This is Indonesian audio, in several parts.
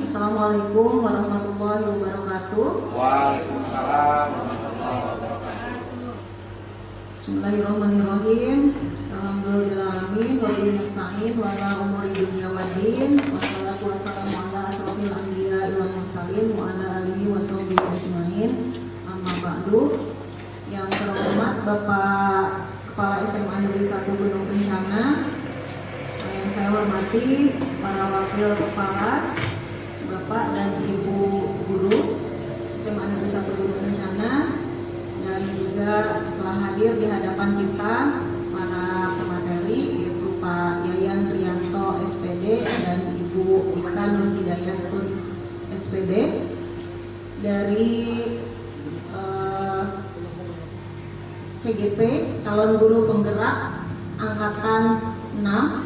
Assalamualaikum warahmatullahi wabarakatuh. Waalaikumsalam warahmatullahi wabarakatuh. Bismillahirrahmanirrahim. Alhamdulillahirrahmanirrahim. Wabillahi nasta'in wa ala umuri dunya waddin. Wassalatu wassalamu ala asrofil anbiya wal mursalin wa ala alihi wa sahbihi ajmain. Amma ba'du. Yang terhormat Bapak Kepala SMA Negeri 1 Gunung Kencana, yang saya hormati para wakil kepala, Bapak dan Ibu guru SMA Negeri 1 Gunung Kencana, dan juga telah hadir di hadapan kita para pemateri, yaitu Pak Yayan Prianto SPD dan Ibu Ika Nur Hidayatun SPD dari CGP, calon guru penggerak angkatan 6.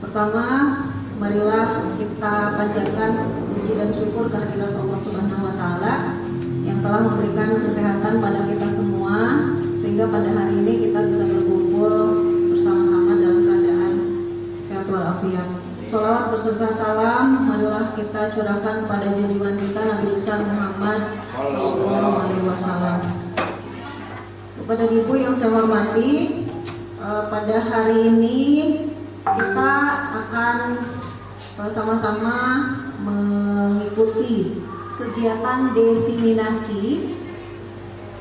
Pertama, marilah kita panjatkan puji dan syukur kehadirat Allah Subhanahu wa taala yang telah memberikan kesehatan pada kita semua sehingga pada hari ini kita bisa berkumpul bersama-sama dalam keadaan sehat walafiat. Sholawat berserta salam marilah kita curahkan pada junjungan kita Nabi besar Muhammad Sallallahu Alaihi Wasallam. Kepada ibu yang saya hormati, pada hari ini kita akan sama-sama mengikuti kegiatan diseminasi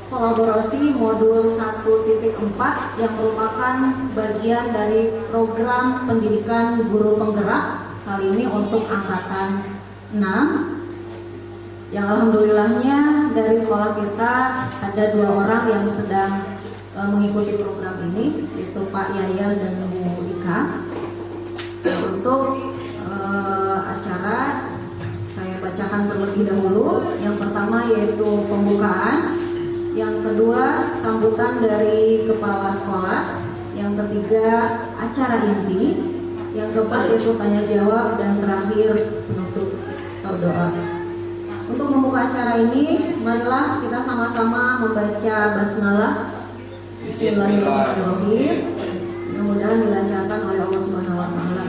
kolaborasi modul 1.4 yang merupakan bagian dari program pendidikan guru penggerak, kali ini untuk angkatan 6, yang alhamdulillahnya dari sekolah kita ada 2 orang yang sedang mengikuti program ini, yaitu Pak Yayan dan Bu Ika. Untuk acara saya bacakan terlebih dahulu. Yang pertama yaitu pembukaan, yang kedua sambutan dari kepala sekolah, yang ketiga acara inti, yang keempat itu tanya jawab, dan terakhir penutup atau doa. Untuk membuka acara ini, marilah kita sama-sama membaca basmalah. Bismillahirrahmanirrahim. Mudah-mudahan dilancarkan oleh Allah Subhanahu wa taala.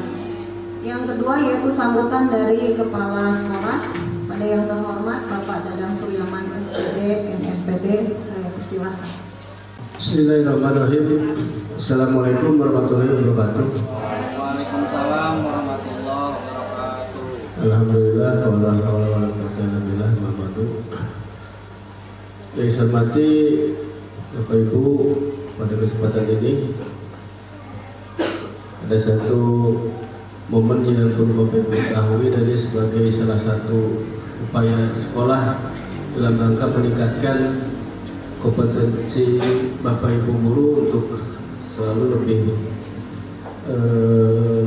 Yang kedua yaitu sambutan dari kepala sekolah. Pada yang terhormat Bapak Dadang Suryaman SPD MNPD, saya persilahkan. Bismillahirrahmanirrahim. Assalamualaikum warahmatullahi wabarakatuh. Waalaikumsalam warahmatullahi wabarakatuh. Alhamdulillah wala haula wala quwwata illa billah Muhammadu. Yang saya hormati Bapak Ibu, pada kesempatan ini ada satu momen yang perlu Bapak Ibu ketahui dari sebagai salah satu upaya sekolah dalam rangka meningkatkan kompetensi Bapak Ibu guru untuk selalu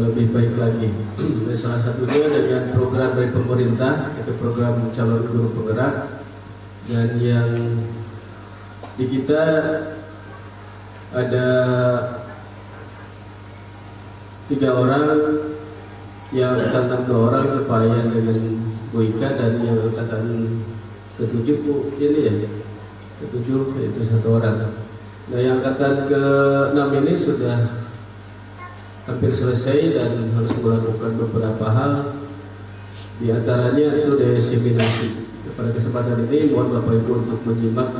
lebih baik lagi. Dan salah satunya dengan program dari pemerintah, yaitu program calon guru penggerak, dan yang di kita ada 3 orang, yang angkatan 2 orang itu Pak Yan dengan Bu Ika, dan yang angkatan ke-7 Bu ini ya, ke-7 itu 1 orang. Nah yang angkatan ke-6 ini sudah hampir selesai dan harus melakukan beberapa hal, di antaranya itu diseminasi. Pada kesempatan ini mohon Bapak Ibu untuk menyimak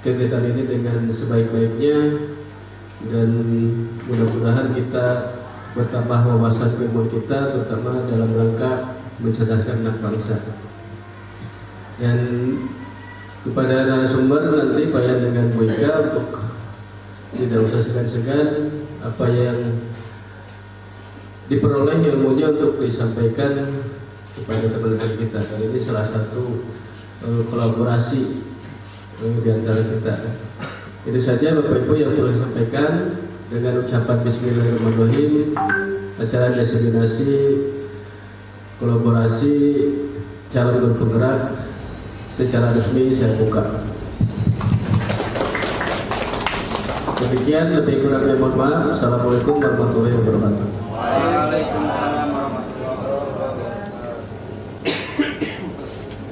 kegiatan ini dengan sebaik-baiknya, dan mudah-mudahan kita bertambah wawasan ilmu kita, terutama dalam rangka mencerdaskan anak bangsa. Dan kepada narasumber nanti Pak Yan dengan Bu Ika untuk tidak usah segan-segan apa yang diperoleh ilmunya untuk disampaikan kepada teman-teman kita. Dan ini salah satu kolaborasi di antara kita. Itu saja Bapak Ibu yang perlu sampaikan. Dengan ucapan Bismillahirrahmanirrahim, acara diseminasi kolaborasi calon guru penggerak secara resmi saya buka. Demikian, lebih kurangnya mohon maaf. Assalamualaikum warahmatullahi wabarakatuh. Waalaikumsalam warahmatullahi wabarakatuh.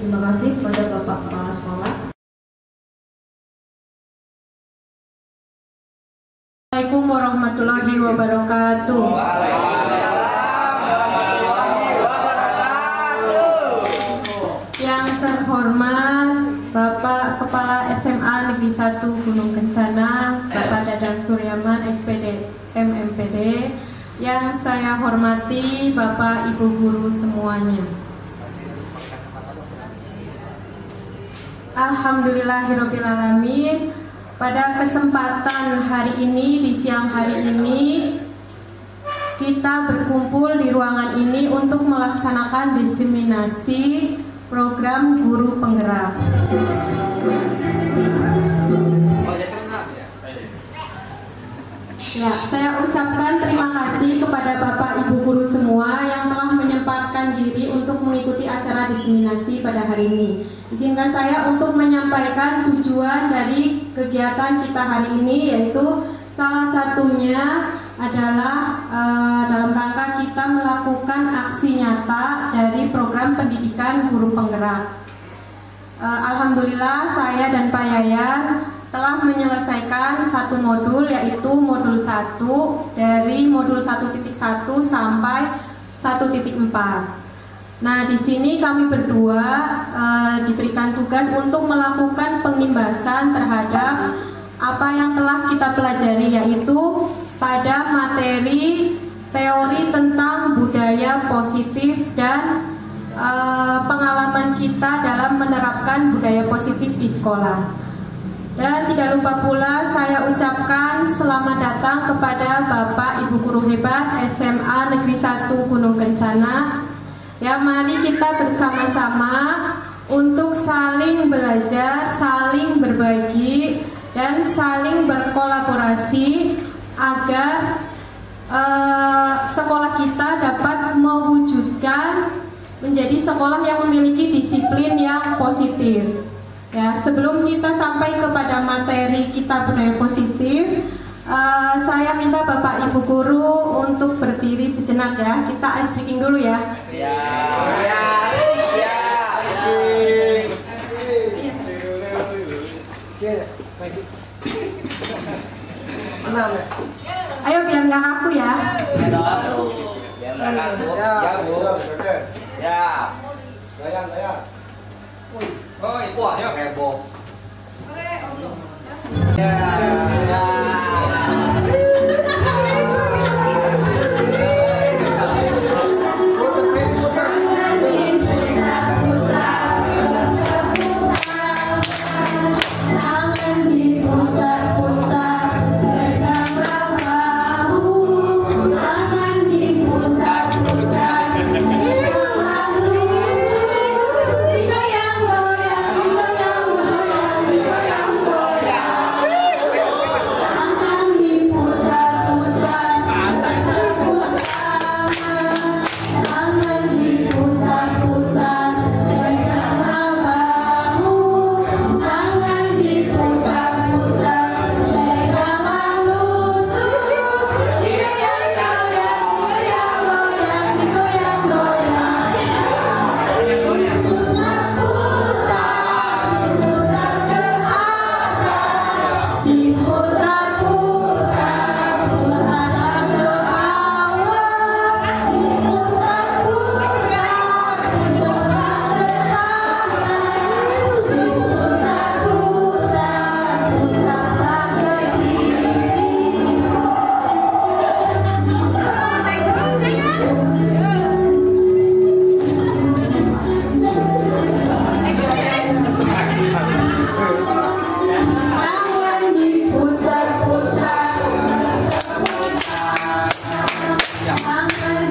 Terima kasih kepada Bapak Kepala Sekolah. Assalamualaikum warahmatullahi wabarakatuh. Waalaikumsalam. 1 Gunung Kencana, Bapak Dadang Suryaman, SPD MMPD, yang saya hormati Bapak Ibu Guru semuanya. Alhamdulillahirrabbilalamin. Pada kesempatan hari ini, di siang hari ini, kita berkumpul di ruangan ini untuk melaksanakan diseminasi program guru penggerak. Ya, saya ucapkan terima kasih kepada Bapak Ibu Guru semua yang telah menyempatkan diri untuk mengikuti acara diseminasi pada hari ini. Izinkan saya untuk menyampaikan tujuan dari kegiatan kita hari ini, yaitu salah satunya adalah dalam rangka kita melakukan aksi nyata dari program pendidikan guru penggerak. Alhamdulillah saya dan Pak Yayan telah menyelesaikan satu modul, yaitu modul 1 dari modul 1.1 sampai 1.4. Nah, di sini kami berdua diberikan tugas untuk melakukan pengimbasan terhadap apa yang telah kita pelajari, yaitu pada materi teori tentang budaya positif dan pengalaman kita dalam menerapkan budaya positif di sekolah. Dan tidak lupa pula saya ucapkan selamat datang kepada Bapak Ibu Guru Hebat SMA Negeri 1 Gunung Kencana. Ya, mari kita bersama-sama untuk saling belajar, saling berbagi, dan saling berkolaborasi agar sekolah kita dapat mewujudkan menjadi sekolah yang memiliki disiplin yang positif. Ya, sebelum kita sampai kepada materi kita budaya positif, saya minta Bapak Ibu Guru untuk berdiri sejenak ya. Kita ice breaking dulu ya. Ayo biar nggak kaku ya. Ôi, quả nhá kẹp bồ.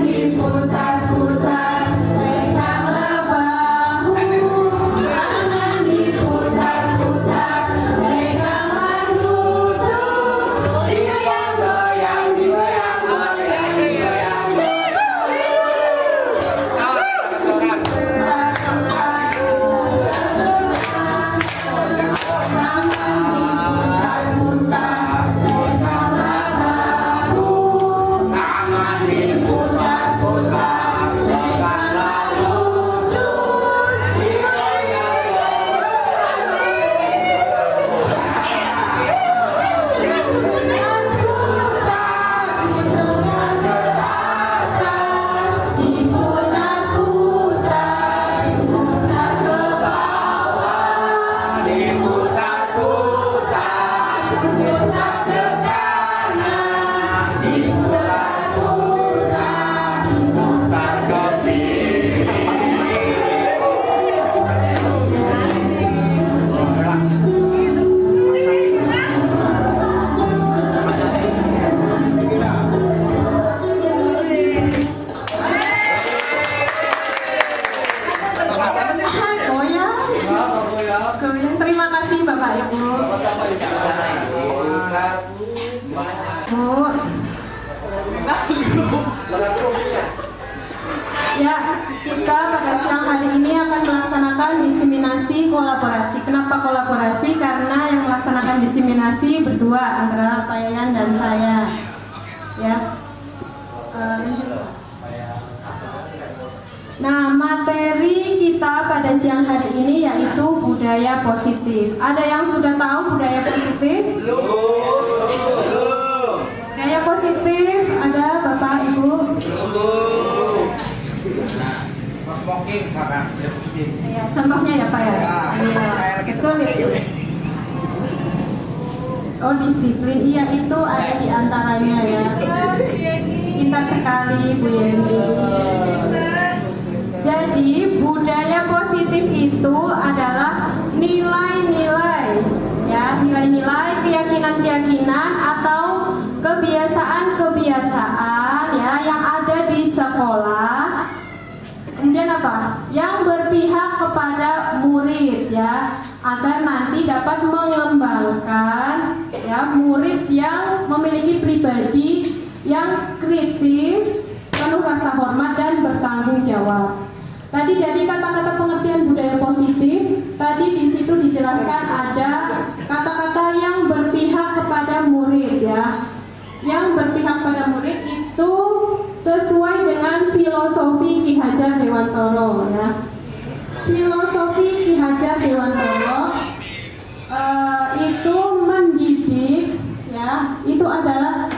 Diputar-putar Terima kasih Bapak Ibu. Bu. Ya, kita pada siang hari ini akan melaksanakan diseminasi kolaborasi. Kenapa kolaborasi? Karena yang melaksanakan diseminasi berdua antara Pak Yayan dan saya. Ya. Nah, materi kita pada siang hari ini yaitu budaya positif. Ada yang sudah tahu budaya positif? Budaya positif ada Bapak Ibu? Smoking sana, Ya, contohnya ya Pak ya? Iya, betul ya. Oh, disiplin, iya itu ada di antaranya ya. Pintar sekali Bu Yeni. Jadi budaya positif itu adalah nilai-nilai ya, nilai-nilai, keyakinan-keyakinan atau kebiasaan-kebiasaan ya yang ada di sekolah. Kemudian apa? Yang berpihak kepada murid ya, agar nanti dapat mengembangkan ya murid yang memiliki pribadi yang kritis, penuh rasa hormat dan bertanggung jawab. Tadi dari kata-kata pengertian budaya positif, tadi di situ dijelaskan ada kata-kata yang berpihak kepada murid ya. Yang berpihak pada murid itu sesuai dengan filosofi Ki Hajar Dewantoro ya. Filosofi Ki Hajar Dewantoro itu mendidik ya, itu adalah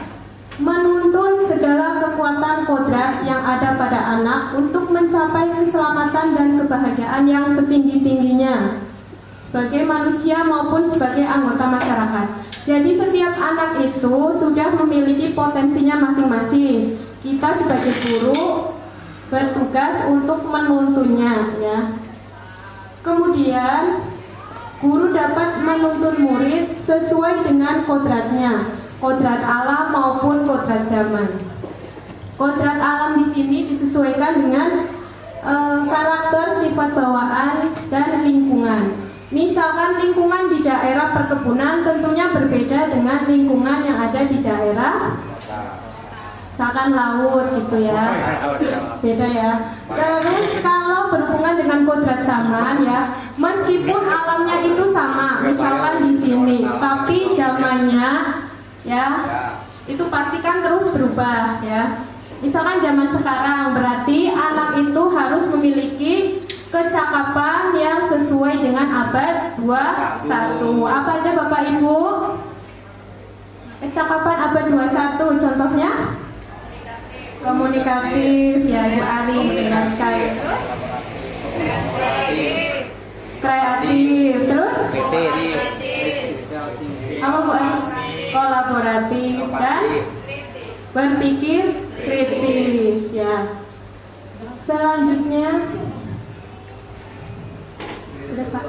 menuntun segala kekuatan kodrat yang ada pada anak untuk mencapai keselamatan dan kebahagiaan yang setinggi-tingginya sebagai manusia maupun sebagai anggota masyarakat. Jadi setiap anak itu sudah memiliki potensinya masing-masing. Kita sebagai guru bertugas untuk menuntunnya ya. Kemudian guru dapat menuntun murid sesuai dengan kodratnya, kodrat alam maupun kodrat zaman. Kodrat alam di sini disesuaikan dengan karakter, sifat bawaan dan lingkungan. Misalkan lingkungan di daerah perkebunan tentunya berbeda dengan lingkungan yang ada di daerah misalkan laut gitu ya, beda ya. Terus kalau berhubungan dengan kodrat zaman ya, meskipun alamnya itu sama, misalkan di sini, tapi zamannya ya itu pasti kan terus berubah ya. Misalkan zaman sekarang berarti anak itu harus memiliki kecakapan yang sesuai dengan abad 21. Apa aja Bapak Ibu? Kecakapan abad 21 contohnya? Komunikatif ya Bu Ari, dengan sekali. Kreatif, terus? Apa Bu Ari? Kolaboratif dan berpikir kritis ya. Selanjutnya sudah Pak.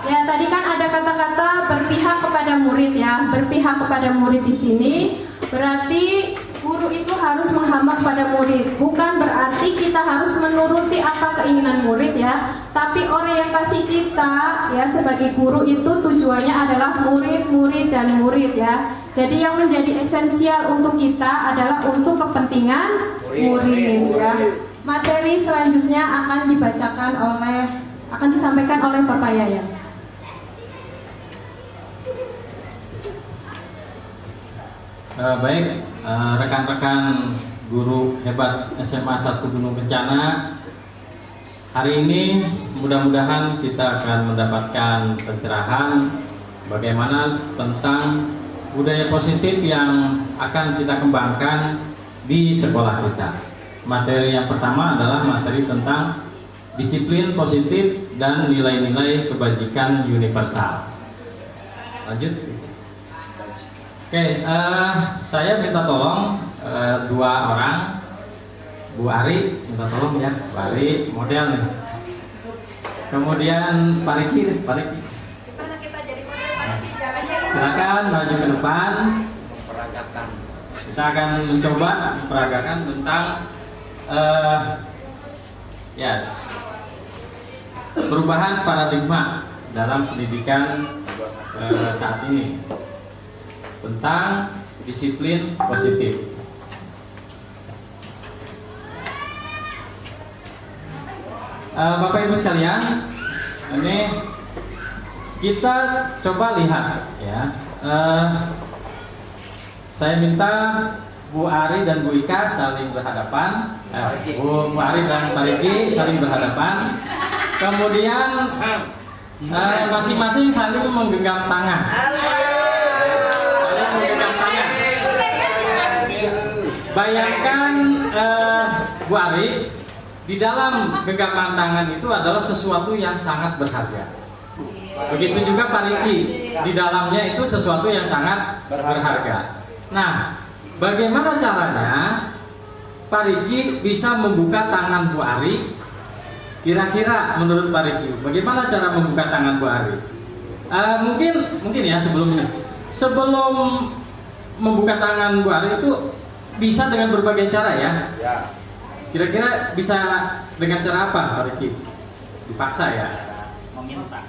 Ya, tadi kan ada kata-kata berpihak kepada murid ya. Berpihak kepada murid di sini berarti guru itu harus menghambat pada murid. Bukan berarti kita harus menuruti apa keinginan murid ya. Tapi orientasi kita ya sebagai guru itu tujuannya adalah murid dan murid ya. Jadi yang menjadi esensial untuk kita adalah untuk kepentingan murid ya. Materi selanjutnya akan disampaikan oleh Bapak Yayan. Baik, rekan-rekan guru hebat SMA 1 Gunung Kencana, hari ini mudah-mudahan kita akan mendapatkan pencerahan bagaimana tentang budaya positif yang akan kita kembangkan di sekolah kita. Materi yang pertama adalah materi tentang disiplin positif, dan nilai-nilai kebajikan universal. Lanjut. Oke, saya minta tolong 2 orang. Bu Ari, minta tolong ya. Bu Ari, model nih. Kemudian Pak Riki. Silakan maju ke depan. Kita akan mencoba memperagakan tentang perubahan paradigma dalam pendidikan saat ini tentang disiplin positif. Bapak Ibu sekalian, ini kita coba lihat ya. Saya minta Bu Ari dan Bu Ika saling berhadapan. Bu Ari dan Pak Riki saling berhadapan. Kemudian masing-masing saling menggenggam tangan. Bayangkan Bu Ari, di dalam genggaman tangan itu adalah sesuatu yang sangat berharga. Begitu juga Pak Riki, di dalamnya itu sesuatu yang sangat berharga. Nah, bagaimana caranya Pak Riki bisa membuka tangan Bu Ari? Kira-kira menurut Pak Riki, bagaimana cara membuka tangan Bu Ari? Mungkin ya sebelum membuka tangan Bu Ari itu bisa dengan berbagai cara ya. Kira-kira bisa dengan cara apa Pak Riki? Dipaksa ya? Meminta.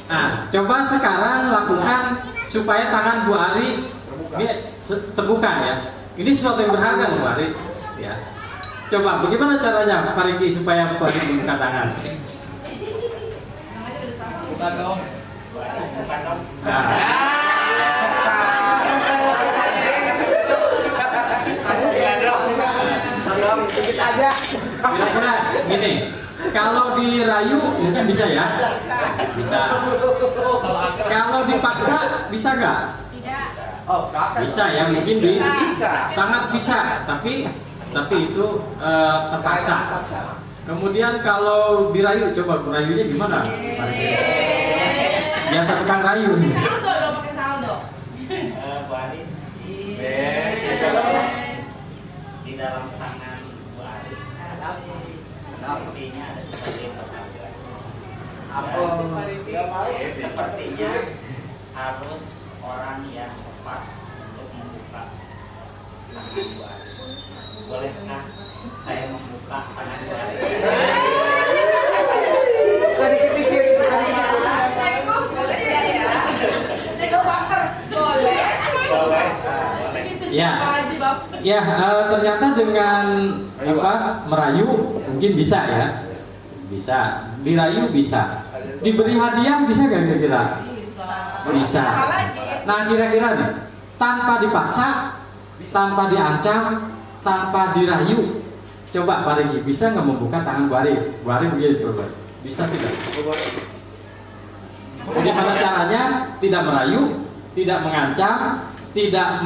Nah, coba sekarang lakukan supaya tangan Bu Ari ini terbuka ya. Ini sesuatu yang berharga Bu Ari ya. Coba bagaimana caranya Pak Riki supaya Bu Ari membuka tangan? Buka dong. Kira-kira gini, kalau dirayu mungkin bisa ya? Bisa. Kalau dipaksa bisa nggak? Bisa ya, mungkin sangat bisa, tapi itu terpaksa. Kemudian kalau dirayu, coba rayunya gimana? Biasa tukang rayu. Di dalam tangan Bu Ari sepertinya ada sesuatu yang berharga. Sepertinya harus orang yang tepat untuk membuka tangan Bu Ari. Bolehkah saya membuka tangan Bu Ari? Ya, ternyata dengan merayu mungkin bisa ya, bisa dirayu bisa, diberi hadiah bisa nggak kira-kira? Bisa. Nah kira-kira nih, tanpa dipaksa, tanpa diancam, tanpa dirayu, coba Pak Riki bisa nggak membuka tangan Bu Ari? Bu Ari begini coba, bisa tidak? Bagaimana caranya? Tidak merayu, tidak mengancam, tidak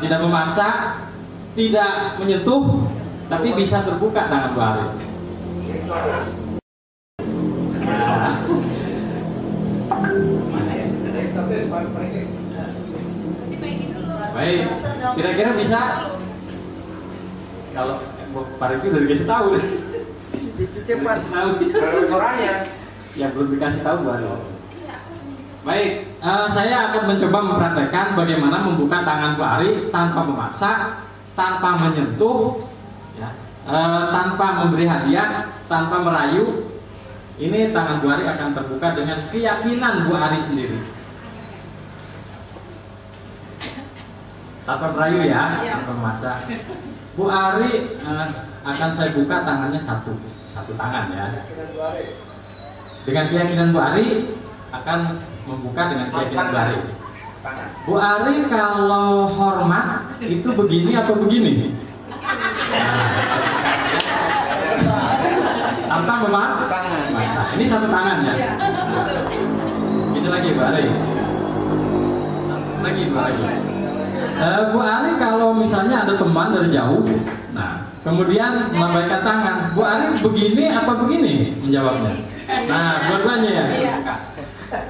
tidak memaksa, tidak menyentuh, tapi bisa terbuka tangan Bu Ari. Baik, kira-kira bisa? Kalau Pak Riki udah dikasih tahu, cepat tahu caranya. Yang belum dikasih tahu Bu Ari. Baik, saya akan mencoba mempraktekkan bagaimana membuka tangan Bu Ari tanpa memaksa, tanpa menyentuh, ya, tanpa memberi hadiah, tanpa merayu. Ini tangan Bu Ari akan terbuka dengan keyakinan Bu Ari sendiri. Tanpa merayu ya, tanpa memaksa. Bu Ari akan saya buka tangannya satu tangan ya. Dengan keyakinan Bu Ari akan membuka dengan keyakinan Bu Ari. Bu Ari kalau hormat itu begini atau begini? Tanpa memaksa. Ini satu tangan ya. Ini lagi Bu Ari. Lagi Bu Ari. Bu Ari kalau misalnya ada teman dari jauh, nah kemudian melambaikan tangan. Bu Ari begini apa begini? Menjawabnya. Nah, dua-duanya ya.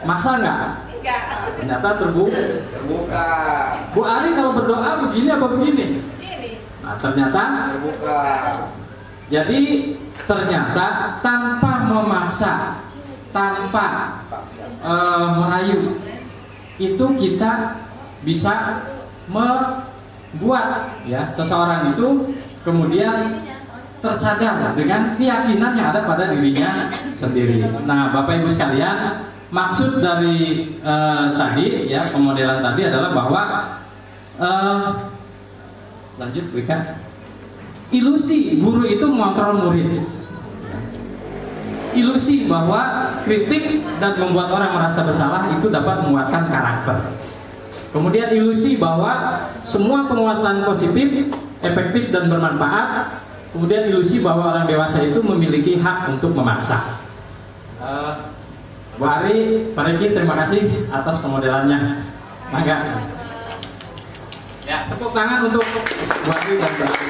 Maksa nggak? Enggak. Ternyata terbuka. Bu Ari kalau berdoa begini apa begini? Ini. Nah, ternyata Terbuka. jadi ternyata tanpa memaksa, tanpa merayu, itu kita bisa membuat ya seseorang itu kemudian tersadar dengan keyakinan yang ada pada dirinya sendiri. Nah, Bapak Ibu sekalian, maksud dari tadi ya pemodelan tadi adalah bahwa lanjut Wika, ilusi guru itu mengontrol murid, ilusi bahwa kritik dan membuat orang merasa bersalah itu dapat menguatkan karakter. Kemudian ilusi bahwa semua penguatan positif, efektif dan bermanfaat. Kemudian ilusi bahwa orang dewasa itu memiliki hak untuk memaksa. Bu Ari, Pak Riki, terima kasih atas pemodelannya. Mangga. Ya, tepuk tangan untuk Bu Ari dan Bu Ari.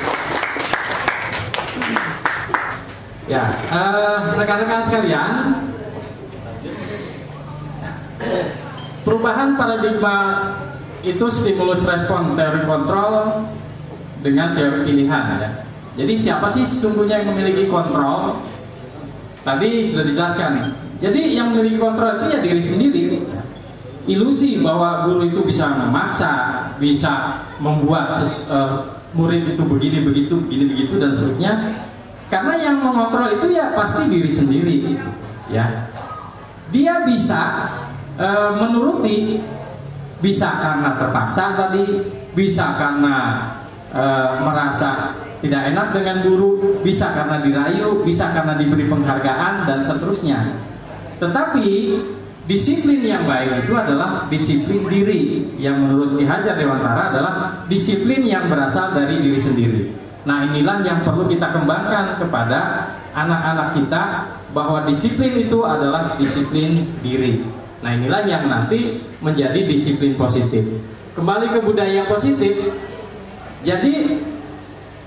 Ya, rekan-rekan sekalian, perubahan paradigma itu stimulus respon teori kontrol dengan teori pilihan ya. Jadi siapa sih sesungguhnya yang memiliki kontrol? Tadi sudah dijelaskan. Jadi yang memiliki kontrol itu ya diri sendiri. Ilusi bahwa guru itu bisa memaksa, bisa membuat murid itu begini begitu dan seterusnya. Karena yang mengontrol itu ya pasti diri sendiri, ya. Dia bisa menuruti, bisa karena terpaksa tadi, bisa karena merasa tidak enak dengan guru, bisa karena dirayu, bisa karena diberi penghargaan dan seterusnya. Tetapi disiplin yang baik itu adalah disiplin diri, yang menurut Ki Hajar Dewantara adalah disiplin yang berasal dari diri sendiri. Nah, inilah yang perlu kita kembangkan kepada anak-anak kita, bahwa disiplin itu adalah disiplin diri. Nah, inilah yang nanti menjadi disiplin positif. Kembali ke budaya positif. Jadi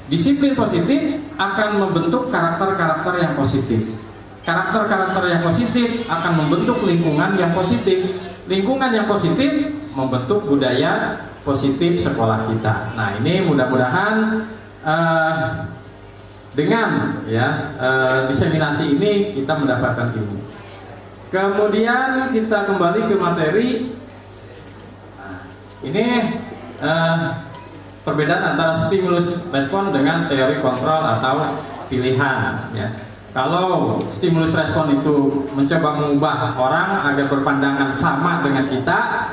disiplin positif akan membentuk karakter-karakter yang positif. Karakter-karakter yang positif akan membentuk lingkungan yang positif. Lingkungan yang positif membentuk budaya positif sekolah kita. Nah, ini mudah-mudahan dengan ya diseminasi ini kita mendapatkan ilmu. Kemudian kita kembali ke materi. Ini perbedaan antara stimulus respon dengan teori kontrol atau pilihan ya. Kalau stimulus respon itu mencoba mengubah orang agar berpandangan sama dengan kita.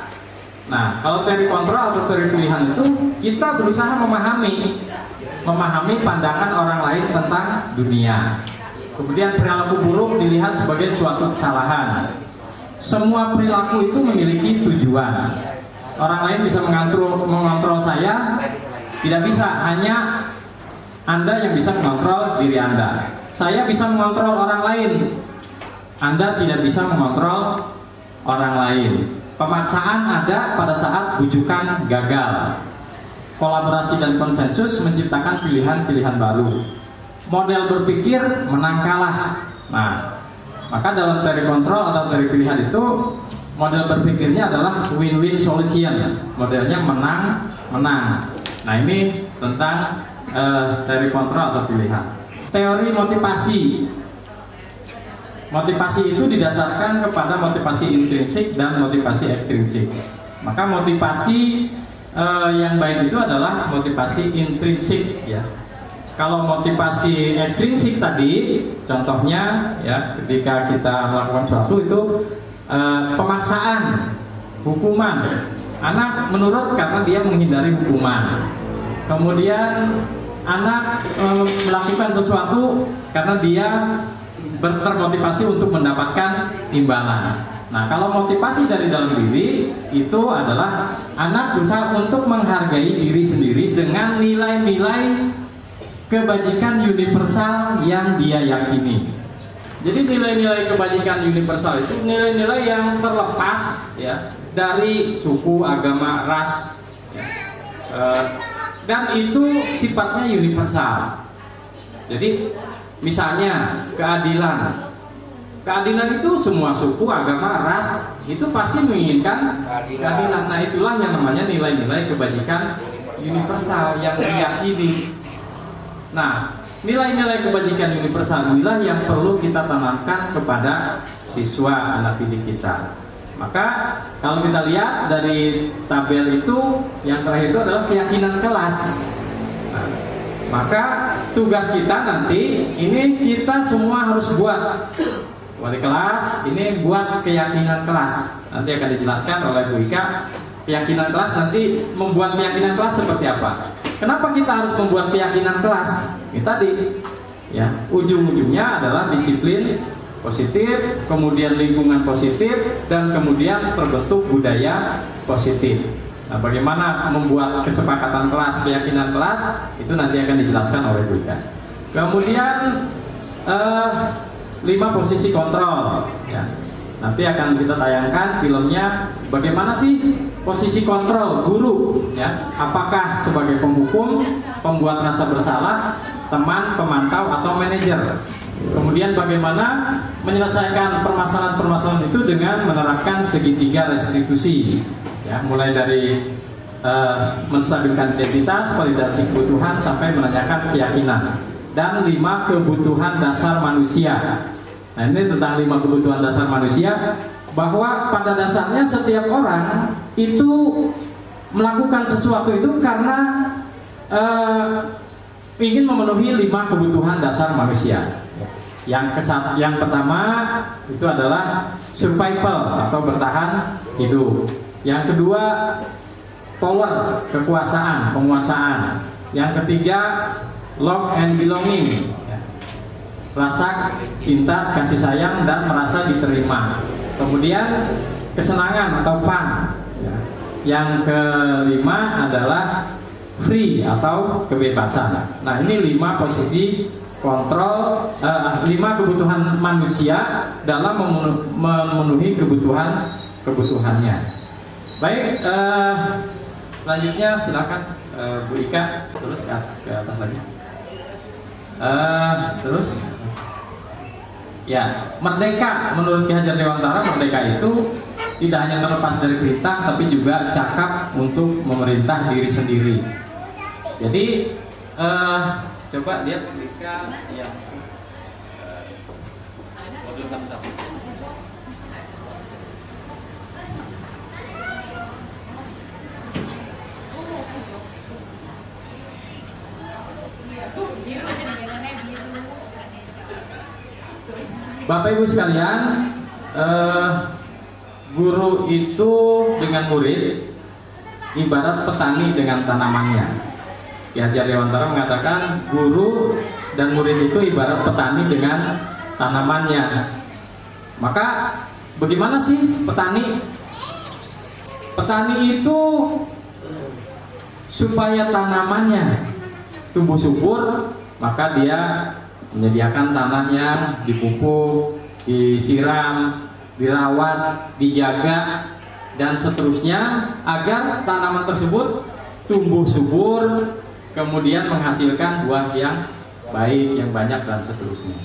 Nah, kalau teori kontrol atau teori pilihan itu kita berusaha memahami pandangan orang lain tentang dunia. Kemudian perilaku buruk dilihat sebagai suatu kesalahan. Semua perilaku itu memiliki tujuan. Orang lain bisa mengontrol saya, tidak bisa, hanya Anda yang bisa mengontrol diri Anda. Saya bisa mengontrol orang lain, Anda tidak bisa mengontrol orang lain. Pemaksaan ada pada saat bujukan gagal. Kolaborasi dan konsensus menciptakan pilihan-pilihan baru. Model berpikir menang kalah. Nah, maka dalam teori kontrol atau teori pilihan itu model berpikirnya adalah win-win solution. Modelnya menang-menang. Nah, ini tentang teori kontrol atau pilihan. Teori motivasi. Motivasi itu didasarkan kepada motivasi intrinsik dan motivasi ekstrinsik. Maka motivasi yang baik itu adalah motivasi intrinsik ya. Kalau motivasi ekstrinsik tadi, contohnya ya, ketika kita melakukan sesuatu itu pemaksaan, hukuman. Anak menurut karena dia menghindari hukuman. Kemudian anak melakukan sesuatu karena dia termotivasi untuk mendapatkan imbalan. Nah, kalau motivasi dari dalam diri itu adalah anak berusaha untuk menghargai diri sendiri dengan nilai-nilai kebajikan universal yang dia yakini. Jadi nilai-nilai kebajikan universal itu nilai-nilai yang terlepas ya dari suku, agama, ras ya. Dan itu sifatnya universal. Jadi misalnya keadilan. Keadilan itu semua suku, agama, ras itu pasti menginginkan keadilan. Nah, itulah yang namanya nilai-nilai kebajikan universal yang diyakini. Nah, nilai-nilai kebajikan universal inilah yang perlu kita tanamkan kepada siswa anak didik kita. Maka kalau kita lihat dari tabel itu, yang terakhir itu adalah keyakinan kelas. Nah, maka tugas kita nanti ini kita semua harus buat. Wali kelas ini buat keyakinan kelas. Nanti akan dijelaskan oleh Bu Ika. Keyakinan kelas nanti membuat keyakinan kelas seperti apa. Kenapa kita harus membuat keyakinan kelas? Ini tadi ya, ujung-ujungnya adalah disiplin positif, kemudian lingkungan positif, dan kemudian terbentuk budaya positif. Nah, bagaimana membuat kesepakatan kelas, keyakinan kelas, itu nanti akan dijelaskan oleh Bu Ika. Kemudian 5 posisi kontrol ya. Nanti akan kita tayangkan filmnya bagaimana sih posisi kontrol guru ya. Apakah sebagai penghukum, pembuat rasa bersalah, teman, pemantau, atau manajer. Kemudian bagaimana menyelesaikan permasalahan-permasalahan itu dengan menerapkan segitiga restitusi ya, mulai dari menstabilkan identitas, validasi kebutuhan, sampai menanyakan keyakinan. Dan 5 kebutuhan dasar manusia. Nah, ini tentang 5 kebutuhan dasar manusia, bahwa pada dasarnya setiap orang itu melakukan sesuatu itu karena ingin memenuhi 5 kebutuhan dasar manusia. Yang pertama itu adalah survival atau bertahan hidup. Yang kedua power, kekuasaan, penguasaan. Yang ketiga love and belonging, rasa cinta, kasih sayang, dan merasa diterima. Kemudian kesenangan atau fun. Yang kelima adalah free atau kebebasan. Nah, ini 5 posisi kontrol, 5 kebutuhan manusia dalam memenuhi kebutuhannya. Baik, selanjutnya silakan Bu Ika, terus ke atas lagi. Terus ya, merdeka menurut Ki Hajar Dewantara, merdeka itu tidak hanya terlepas dari perintah, tapi juga cakap untuk memerintah diri sendiri. Jadi coba lihat mereka yang modul satu-satu. Bapak Ibu sekalian, guru itu dengan murid ibarat petani dengan tanamannya. Ki Hajar Dewantara mengatakan guru dan murid itu ibarat petani dengan tanamannya. Maka bagaimana sih petani? Petani itu supaya tanamannya tumbuh subur, maka dia menyediakan tanah yang dipupuk, disiram, dirawat, dijaga, dan seterusnya agar tanaman tersebut tumbuh subur, kemudian menghasilkan buah yang baik, yang banyak, dan seterusnya.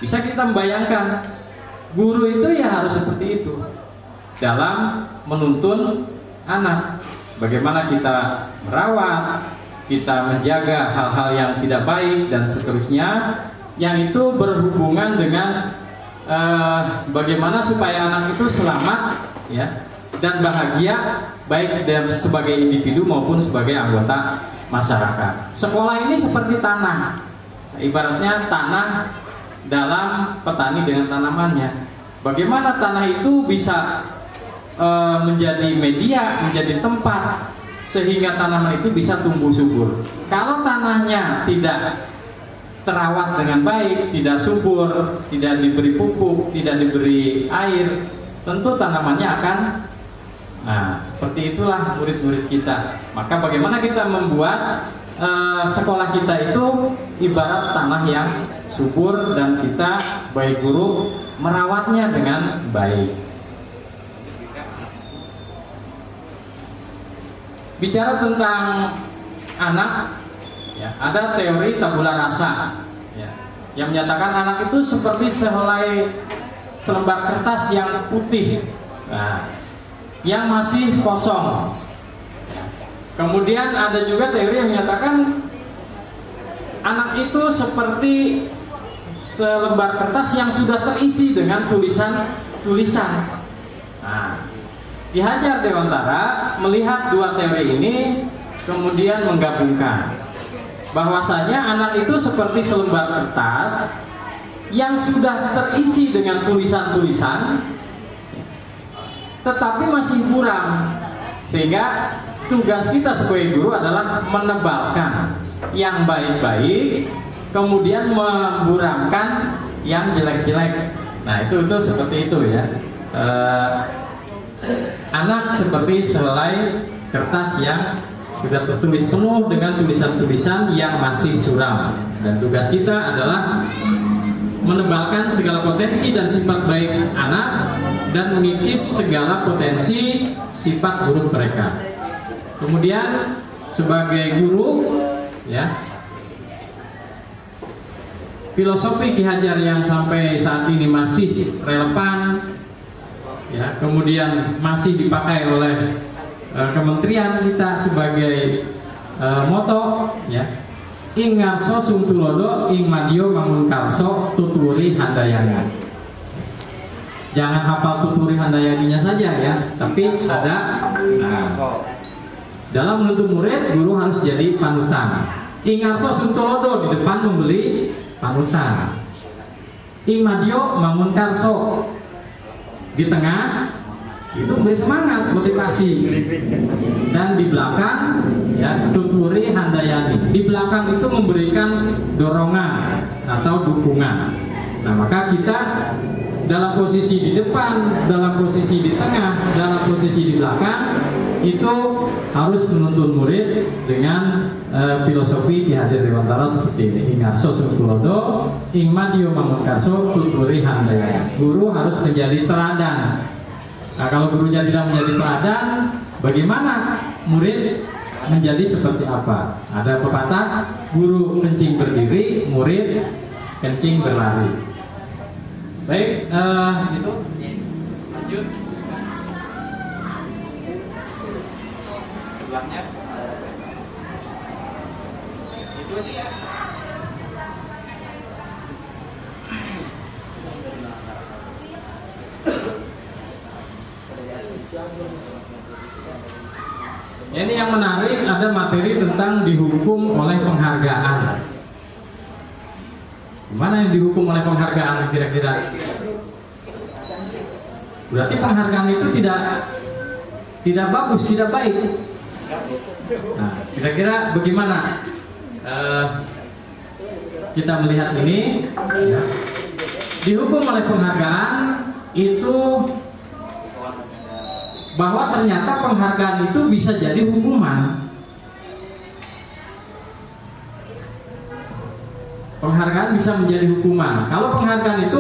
Bisa kita membayangkan guru itu ya harus seperti itu dalam menuntun anak. Bagaimana kita merawat, kita menjaga hal-hal yang tidak baik, dan seterusnya, yang itu berhubungan dengan bagaimana supaya anak itu selamat ya, dan bahagia, baik sebagai individu maupun sebagai anggota masyarakat. Sekolah ini seperti tanah, ibaratnya tanah dalam petani dengan tanamannya. Bagaimana tanah itu bisa menjadi media, menjadi tempat sehingga tanaman itu bisa tumbuh subur. Kalau tanahnya tidak terawat dengan baik, tidak subur, tidak diberi pupuk, tidak diberi air, tentu tanamannya akan, nah seperti itulah murid-murid kita. Maka bagaimana kita membuat sekolah kita itu ibarat tanah yang subur, dan kita sebagai guru merawatnya dengan baik. Bicara tentang anak, ya, ada teori tabula rasa. ya, yang menyatakan anak itu seperti sehelai selembar kertas yang putih, nah, yang masih kosong. Kemudian ada juga teori yang menyatakan anak itu seperti selembar kertas yang sudah terisi dengan tulisan-tulisan. Nah, Ki Hajar Dewantara melihat dua teori ini, kemudian menggabungkan bahwasanya anak itu seperti selembar kertas yang sudah terisi dengan tulisan-tulisan, tetapi masih kurang, sehingga tugas kita sebagai guru adalah menebalkan yang baik-baik, kemudian memburamkan yang jelek-jelek. Nah, itu seperti itu ya. Anak seperti sehelai kertas yang sudah tertulis penuh dengan tulisan-tulisan yang masih suram, dan tugas kita adalah menebalkan segala potensi dan sifat baik anak dan mengikis segala potensi sifat buruk mereka. Kemudian sebagai guru, ya, filosofi Ki Hajar yang sampai saat ini masih relevan, ya, kemudian masih dipakai oleh kementerian kita sebagai moto, ya, ing ngarso sungtulodo ing madyo mangunkarso tuturi handayana. Jangan hafal tuturi handayaninya saja ya, tapi ada. Nah, dalam menuntut murid, guru harus jadi panutan. Ing ngarso sungtulodo, di depan membeli panutan. Ing madyo mangunkarso, di tengah itu memberi semangat, motivasi, dan di belakang, ya, tuturi handayani. Di belakang itu memberikan dorongan atau dukungan. Nah, maka kita dalam posisi di depan, dalam posisi di tengah, dalam posisi di belakang itu harus menuntun murid dengan filosofi Ki Hajar Dewantara seperti ini. Ingarso sungtulodo ing madyo mangunkarso tuturi handayani. Guru harus menjadi teladan. Nah, kalau gurunya tidak menjadi teladan, bagaimana murid menjadi seperti apa? Ada pepatah, guru kencing berdiri, murid kencing berlari. Baik, itu lanjut. Sebelahnya itu ya. Ini yang menarik, ada materi tentang dihukum oleh penghargaan. Mana yang dihukum oleh penghargaan kira-kira? Berarti penghargaan itu tidak bagus, tidak baik. Nah, kira-kira bagaimana kita melihat ini? Ya. Dihukum oleh penghargaan itu bahwa ternyata penghargaan itu bisa jadi hukuman. Penghargaan bisa menjadi hukuman. Kalau penghargaan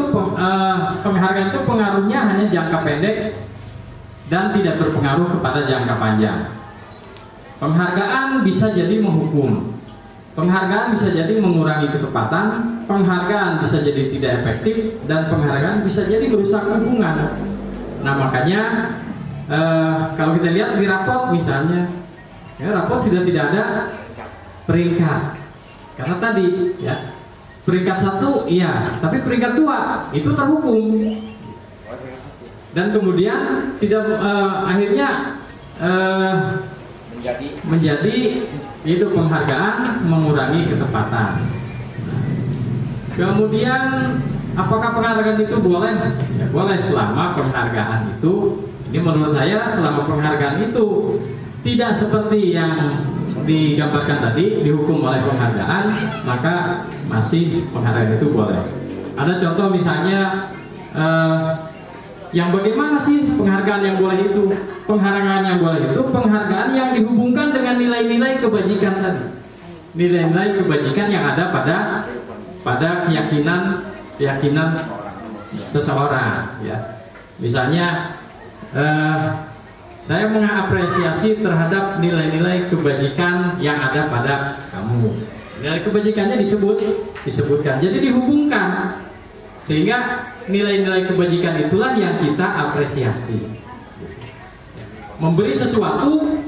itu pengaruhnya hanya jangka pendek dan tidak berpengaruh kepada jangka panjang. Penghargaan bisa jadi menghukum. Penghargaan bisa jadi mengurangi ketepatan. Penghargaan bisa jadi tidak efektif, dan penghargaan bisa jadi merusak hubungan. Nah, makanya kalau kita lihat di rapot misalnya, ya, rapot sudah tidak ada peringkat, karena tadi ya peringkat 1 iya, tapi peringkat 2 itu terhukum, dan kemudian tidak akhirnya menjadi itu penghargaan mengurangi ketepatan. Kemudian apakah penghargaan itu boleh? Ya, boleh selama penghargaan itu, ini menurut saya, selama penghargaan itu tidak seperti yang digambarkan tadi, dihukum oleh penghargaan, maka masih penghargaan itu boleh. Ada contoh misalnya, yang bagaimana sih penghargaan yang boleh itu? Penghargaan yang boleh itu penghargaan yang dihubungkan dengan nilai-nilai kebajikan tadi, nilai-nilai kebajikan yang ada pada keyakinan seseorang. Ya, misalnya saya mengapresiasi terhadap nilai-nilai kebajikan yang ada pada kamu. Dari kebajikannya disebutkan. Jadi dihubungkan sehingga nilai-nilai kebajikan itulah yang kita apresiasi. Memberi sesuatu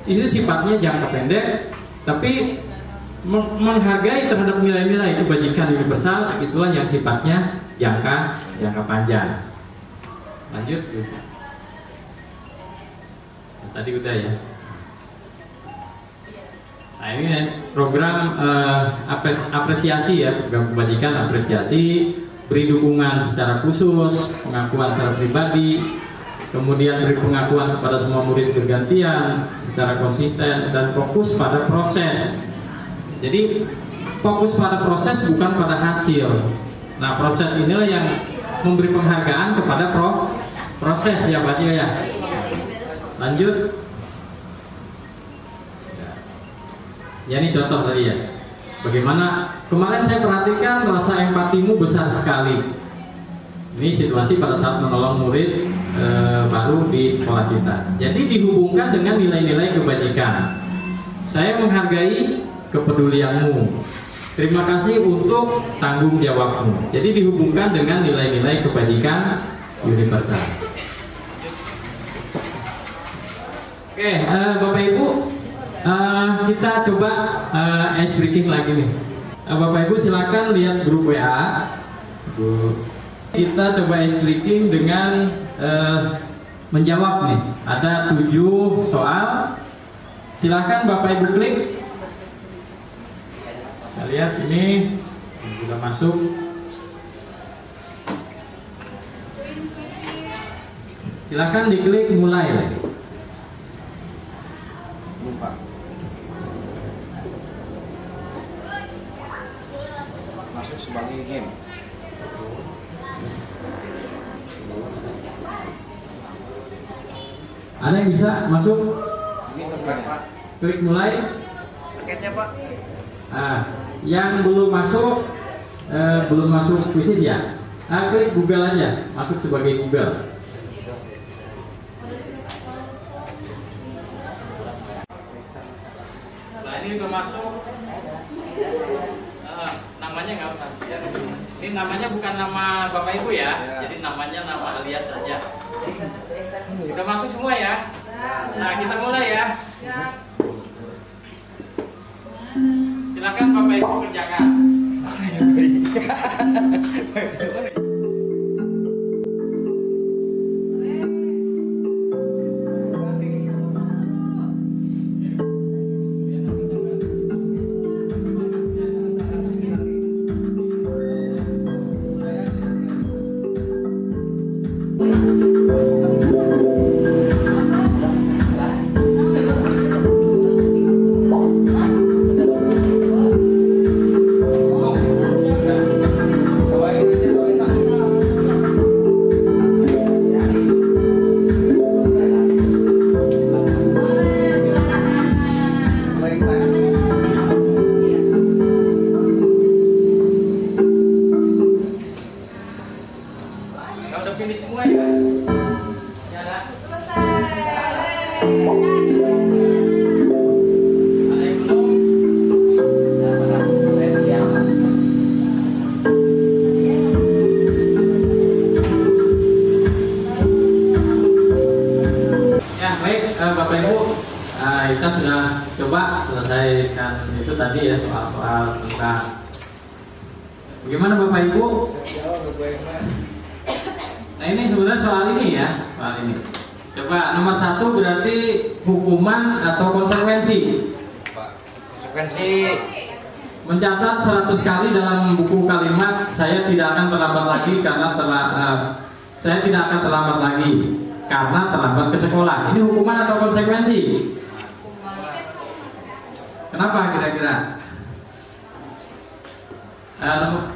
itu sifatnya jangka pendek, tapi menghargai terhadap nilai-nilai kebajikan universal itulah yang sifatnya jangka panjang. Lanjut. Tadi udah ya. Nah ini program apresiasi ya, program kebajikan apresiasi, beri dukungan secara khusus, pengakuan secara pribadi, kemudian beri pengakuan kepada semua murid bergantian secara konsisten dan fokus pada proses. Jadi fokus pada proses bukan pada hasil. Nah proses inilah yang memberi penghargaan kepada proses ya Pak ya. Lanjut. Ya ini contoh tadi ya. Bagaimana kemarin saya perhatikan rasa empatimu besar sekali. Ini situasi pada saat menolong murid baru di sekolah kita. Jadi dihubungkan dengan nilai-nilai kebajikan. Saya menghargai kepedulianmu. Terima kasih untuk tanggung jawabmu. Jadi dihubungkan dengan nilai-nilai kebajikan universal. Oke, Bapak Ibu, kita coba ice breaking lagi nih. Bapak Ibu silakan lihat grup WA. Kita coba ice breaking dengan menjawab nih. Ada 7 soal. Silakan Bapak Ibu klik. Kita lihat ini sudah masuk. Silakan diklik mulai. Masuk sebagai game. Ada yang bisa masuk? Ini berapa? Klik mulai. Paketnya Pak. Nah, yang belum masuk kuisis ya. Klik Google aja, masuk sebagai Google. Nah ini udah masuk. Namanya nggak usah. Ini namanya bukan nama Bapak Ibu ya. Jadi namanya nama alias saja. Udah masuk semua ya. Nah kita mulai ya. Silakan Bapak Ibu kerjakan. Udah finish semua ya? Ya dah. Selesai. Ada yang belum? Ya baik Bapak Ibu, kita sudah coba selesaikan itu tadi ya soal-soal tentang bagaimana Bapak Ibu. Nah ini sebenarnya soal ini ya, soal ini. Coba nomor 1 berarti hukuman atau konsekuensi. Konsekuensi. Mencatat 100 kali dalam buku kalimat saya tidak akan terlambat lagi karena saya tidak akan terlambat lagi karena terlambat ke sekolah. Ini hukuman atau konsekuensi? Kenapa kira-kira?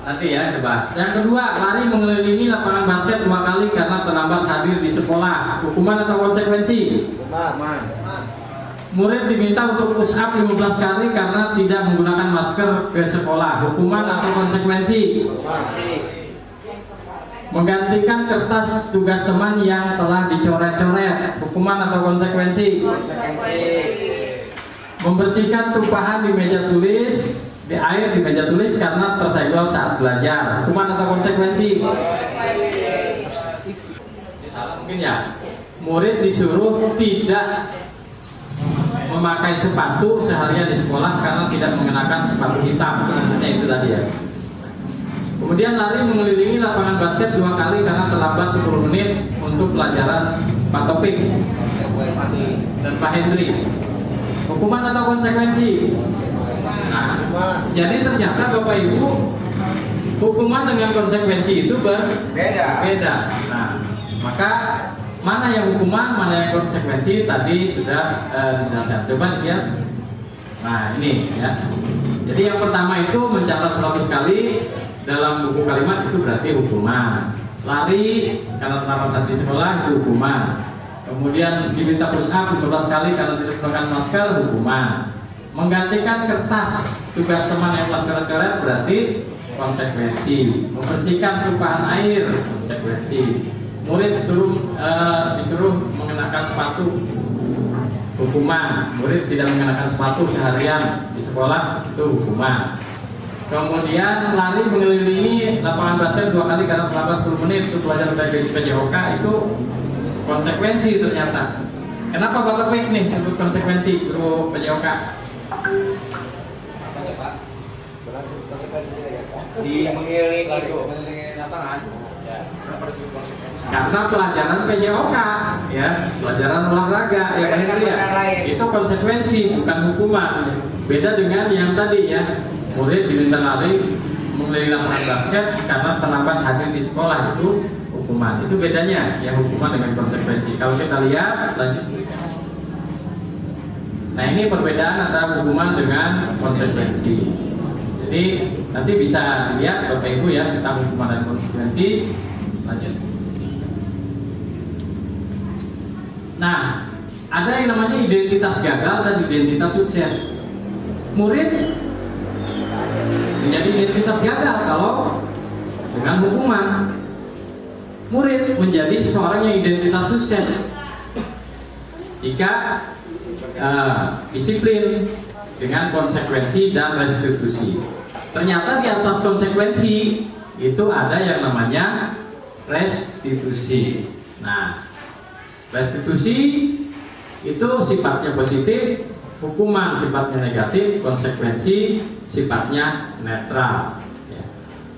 Nanti ya coba. Yang kedua, lari mengelilingi lapangan basket 2 kali karena terlambat hadir di sekolah. Hukuman atau konsekuensi? Hukuman. Murid diminta untuk push up 15 kali karena tidak menggunakan masker ke sekolah. Hukuman atau konsekuensi? Menggantikan kertas tugas teman yang telah dicoret-coret. Hukuman atau konsekuensi? Membersihkan tumpahan di meja tulis. di air di meja tulis karena tersenggol saat belajar. Hukuman atau konsekuensi? Mungkin ya, murid disuruh tidak memakai sepatu seharian di sekolah karena tidak mengenakan sepatu hitam. Hanya itu tadi ya. Kemudian lari mengelilingi lapangan basket 2 kali karena terlambat 10 menit untuk pelajaran Pak Topik dan Pak Hendri. Hukuman atau konsekuensi? Nah, jadi ternyata Bapak Ibu, hukuman dengan konsekuensi itu berbeda. Nah, maka mana yang hukuman, mana yang konsekuensi tadi sudah dijelaskan. Coba lihat. Nah, ini ya. Jadi yang pertama itu mencatat 100 kali dalam buku kalimat itu berarti hukuman. Lari karena terlambat di sekolah itu hukuman. Kemudian diminta push up 15 kali karena tidak menggunakan masker, hukuman. Menggantikan kertas tugas teman yang telah coret-coret berarti konsekuensi. Membersihkan tumpahan air, konsekuensi. Murid disuruh mengenakan sepatu, hukuman. Murid tidak mengenakan sepatu seharian di sekolah, itu hukuman. Kemudian lari mengelilingi lapangan basket 2 kali karena terlambat 10 menit untuk belajar PJOK itu konsekuensi ternyata. Kenapa Pak Topik nih sebut konsekuensi guru PJOK? Di mengelilingi lapangan. Karena pelajaran PJOK ya, pelajaran olahraga ya Pak Hendri ya. Itu konsekuensi bukan hukuman. Beda dengan yang tadi ya. Murid diminta lari mengelilingi lapangan basket karena terlambat hadir di sekolah, itu hukuman. Itu bedanya ya, hukuman dengan konsekuensi. Kalau kita lihat lanjut. Nah, ini perbedaan antara hukuman dengan konsekuensi. Jadi nanti bisa dilihat Bapak Ibu ya tentang hukuman dan konsekuensi. Lanjut. Nah, ada yang namanya identitas gagal dan identitas sukses. Murid menjadi identitas gagal kalau dengan hukuman. Murid menjadi seseorang yang identitas sukses jika disiplin dengan konsekuensi dan restitusi. Ternyata di atas konsekuensi itu ada yang namanya restitusi. Nah, restitusi itu sifatnya positif, hukuman sifatnya negatif, konsekuensi sifatnya netral.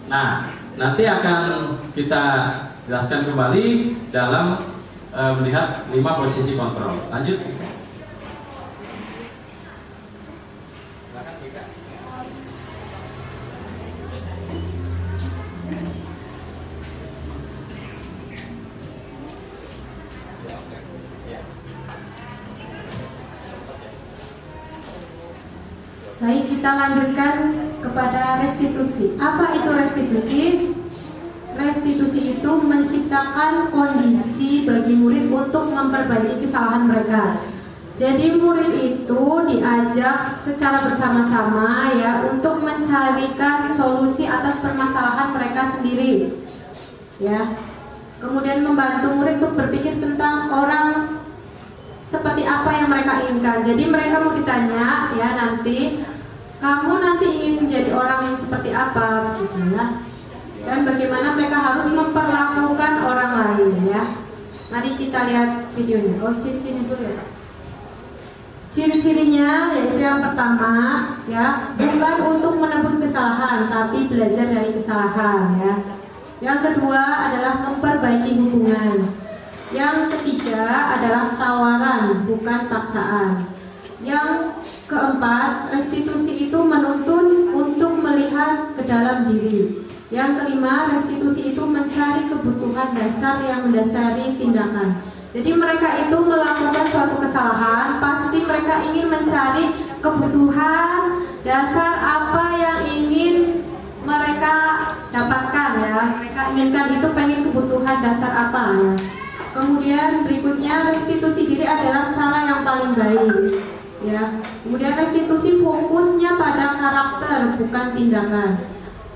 Nah, nanti akan kita jelaskan kembali dalam melihat 5 posisi kontrol. Lanjut. Baik, kita lanjutkan kepada restitusi. Apa itu restitusi? Restitusi itu menciptakan kondisi bagi murid untuk memperbaiki kesalahan mereka. Jadi murid itu diajak secara bersama-sama ya untuk mencarikan solusi atas permasalahan mereka sendiri. Ya. Kemudian membantu murid untuk berpikir tentang orang seperti apa yang mereka inginkan. Jadi mereka mau ditanya ya nanti, kamu nanti ingin menjadi orang yang seperti apa gitu ya. Dan bagaimana mereka harus memperlakukan orang lain ya. Mari kita lihat videonya. Oh, ciri-cirinya dulu ya Pak. Ciri-cirinya yaitu yang pertama ya, bukan untuk menebus kesalahan tapi belajar dari kesalahan ya. Yang kedua adalah memperbaiki hubungan. Yang ketiga adalah tawaran, bukan paksaan. Yang keempat, restitusi itu menuntun untuk melihat ke dalam diri. Yang kelima, restitusi itu mencari kebutuhan dasar yang mendasari tindakan. Jadi mereka itu melakukan suatu kesalahan, pasti mereka ingin mencari kebutuhan dasar apa yang ingin mereka dapatkan ya. Mereka inginkan itu pengen kebutuhan dasar apa ya. Kemudian berikutnya restitusi diri adalah cara yang paling baik ya. Kemudian restitusi fokusnya pada karakter bukan tindakan.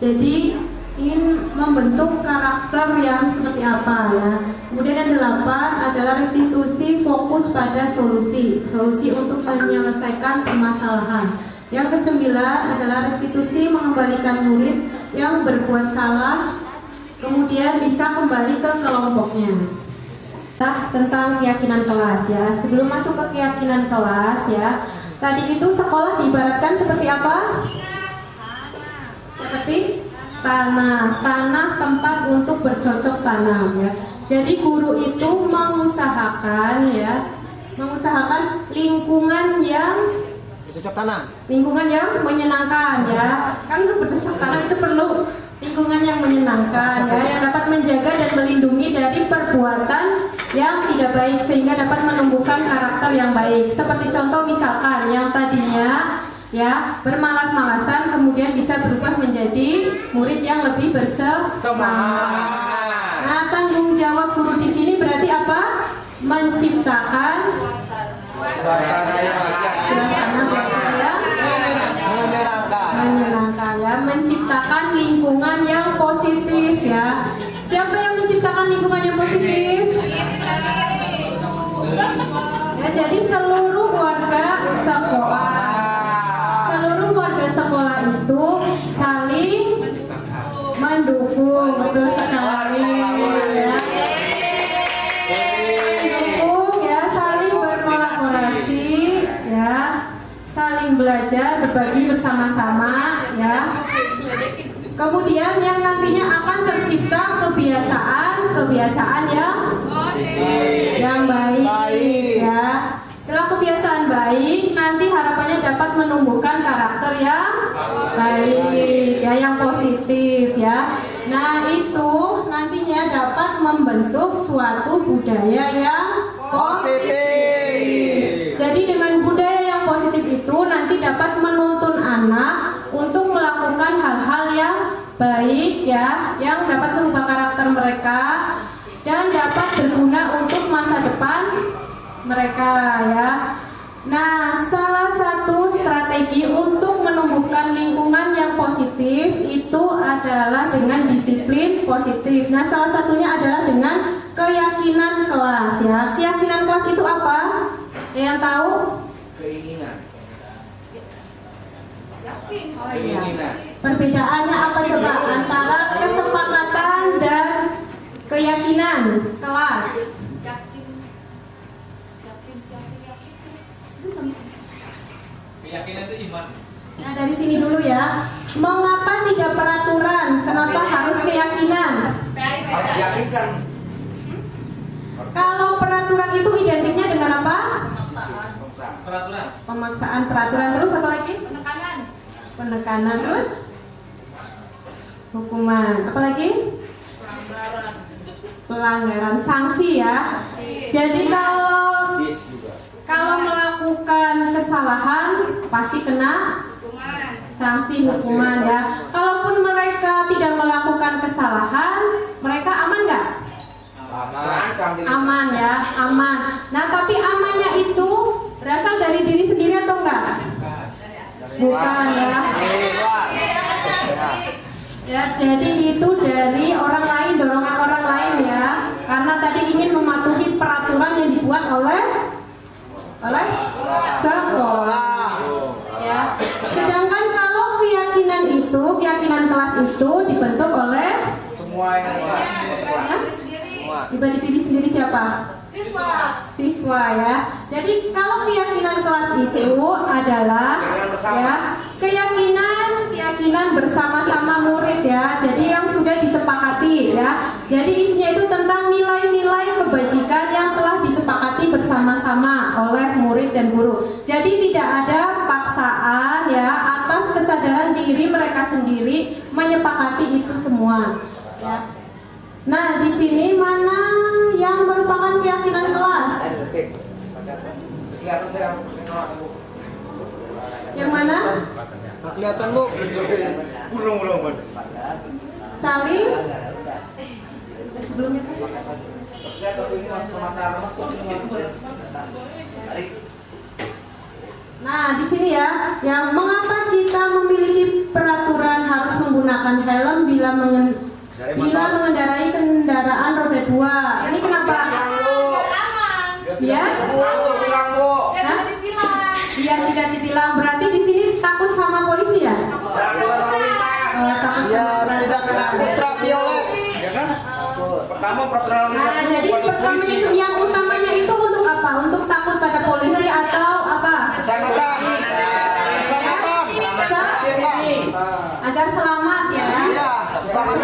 Jadi ingin membentuk karakter yang seperti apa ya. Kemudian yang 8 adalah restitusi fokus pada solusi untuk menyelesaikan permasalahan. Yang kesembilan adalah restitusi, mengembalikan murid yang berbuat salah, kemudian bisa kembali ke kelompoknya. Nah, tentang keyakinan kelas ya. Sebelum masuk ke keyakinan kelas ya, tadi itu sekolah diibaratkan seperti apa? Seperti tanah tempat untuk bercocok tanam ya. Jadi guru itu mengusahakan lingkungan yang Bercocok tanam. lingkungan yang menyenangkan ya. Kan untuk bercocok tanam itu perlu lingkungan yang menyenangkan ya, yang dapat menjaga dan melindungi dari perbuatan yang tidak baik sehingga dapat menumbuhkan karakter yang baik. Seperti contoh misalkan yang tadinya ya bermalas-malasan kemudian bisa berubah menjadi murid yang lebih bersemangat. Nah, tanggung jawab guru di sini berarti apa? Menciptakan suasana menyenangkan ya, menciptakan lingkungan yang positif ya. Siapa yang menciptakan lingkungan yang positif? Ya, jadi seluruh warga sekolah itu saling mendukung, betul sekali ya. Mendukung ya, saling berkolaborasi ya, saling belajar, berbagi bersama-sama ya. Kemudian yang nantinya akan tercipta kebiasaan yang baik ya. Setelah kebiasaan baik, nanti harapannya dapat menumbuhkan karakter yang baik ya, yang positif ya. Nah, itu nantinya dapat membentuk suatu budaya yang positif. Jadi dengan budaya yang positif itu nanti dapat menuntun anak untuk melakukan hal-hal yang baik ya, yang dapat merubah karakter mereka dan dapat berguna untuk masa depan mereka ya. Nah, salah satu strategi untuk menumbuhkan lingkungan yang positif itu adalah dengan disiplin positif. Nah, salah satunya adalah dengan keyakinan kelas ya. Keyakinan kelas itu apa? Yang tahu? Keinginan. Oh iya. Perbedaannya apa coba antara kesepakatan dan keyakinan kelas? Keyakinan itu iman. Nah, dari sini dulu ya. Mengapa tidak peraturan? Kenapa harus keyakinan? Harus diyakinkan. Kalau peraturan itu identiknya dengan apa? Peraturan. Pemaksaan, peraturan, terus apa lagi? Penekanan, terus hukuman. Apa lagi? Pelanggaran, sanksi ya. Jadi kalau melakukan kesalahan pasti kena sanksi, hukuman ya. Kalaupun mereka tidak melakukan kesalahan, mereka aman nggak? Aman ya, aman. Nah, tapi amannya itu berasal dari diri sendiri atau enggak? Bukan ya. Ya, jadi itu dari orang lain, dorongan orang lain ya. Karena tadi ingin mematuhi peraturan yang dibuat oleh sekolah. Ya. Sedangkan kalau keyakinan kelas itu dibentuk oleh Semua yang dibagi diri sendiri siapa? Siswa ya. Jadi kalau keyakinan kelas itu adalah ya keyakinan bersama-sama murid ya. Jadi yang sudah disepakati ya. Jadi isinya itu tentang nilai-nilai kebajikan yang telah disepakati bersama-sama oleh murid dan guru. Jadi tidak ada paksaan ya atas kesadaran diri mereka sendiri menyepakati itu semua. Ya. Nah, di sini mana yang merupakan keyakinan kelas? Yang mana? kelihatan Bu. Burung. Saling? Sebelumnya Nah, di sini ya, yang mengapa kita memiliki peraturan harus menggunakan helm bila mengendarai kendaraan roda 2. Ini kenapa? Ya? Biar tidak ditilang. Berarti di sini takut pertama itu yang utamanya itu untuk apa? Untuk takut pada polisi atau apa? Agar selamat ya. Selamat.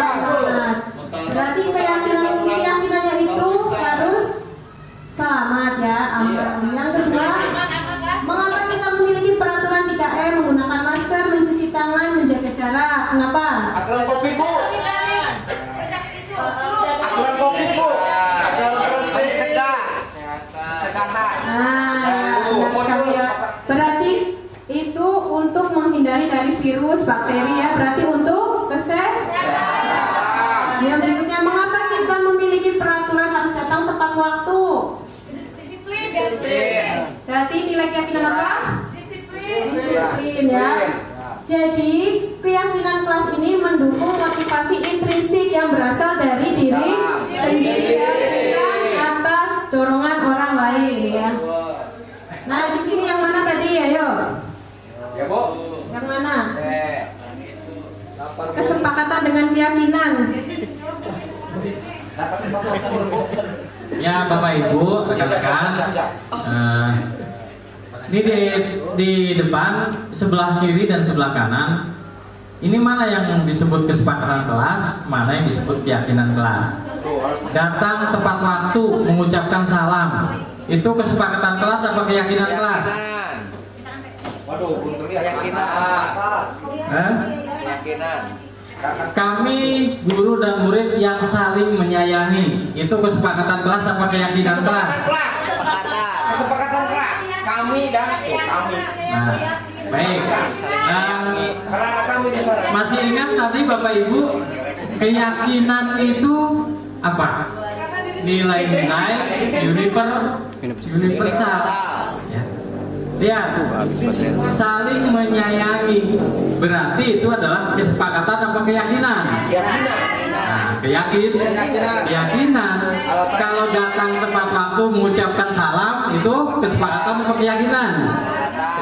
Berarti keyakinannya itu harus selamat ya. Aman. Yang kedua, mengapa kita memiliki peraturan 3M, menggunakan masker, mencuci tangan, menjaga jarak? Kenapa? Aturan Covid, Bu. Aturan Covid, Bu. Agar terus mencegah. Berarti itu untuk menghindari dari virus, bakteri ya. Berarti untuk kesehatan. Yang berikutnya, mengapa kita memiliki peraturan harus datang tepat waktu? Berarti nilai keyakinan apa? Disiplin ya. Jadi keyakinan kelas ini mendukung motivasi intrinsik yang berasal dari diri sendiri atas dorongan orang lain ya. Nah di sini yang mana tadi ayo? Ya, Bu. Yang mana? Kesepakatan dengan keyakinan. Ya Bapak Ibu, rekan-rekan, ini di depan sebelah kiri dan sebelah kanan, ini mana yang disebut kesepakatan kelas, mana yang disebut keyakinan kelas. Datang tepat waktu, mengucapkan salam, itu kesepakatan kelas apa keyakinan kelas? Waduh, keyakinan. Keyakinan. Kami guru dan murid yang saling menyayangi, itu kesepakatan kelas apa keyakinan kelas? Kesepakatan kelas. Kami dan kami. Nah, baik. Masih ingat tadi Bapak Ibu, keyakinan itu apa? Nilai-nilai universal. Ya. Lihat, saling menyayangi berarti itu adalah kesepakatan apa keyakinan? Nah, keyakinan. Kalau datang tepat waktu mengucapkan salam itu kesepakatan apa keyakinan?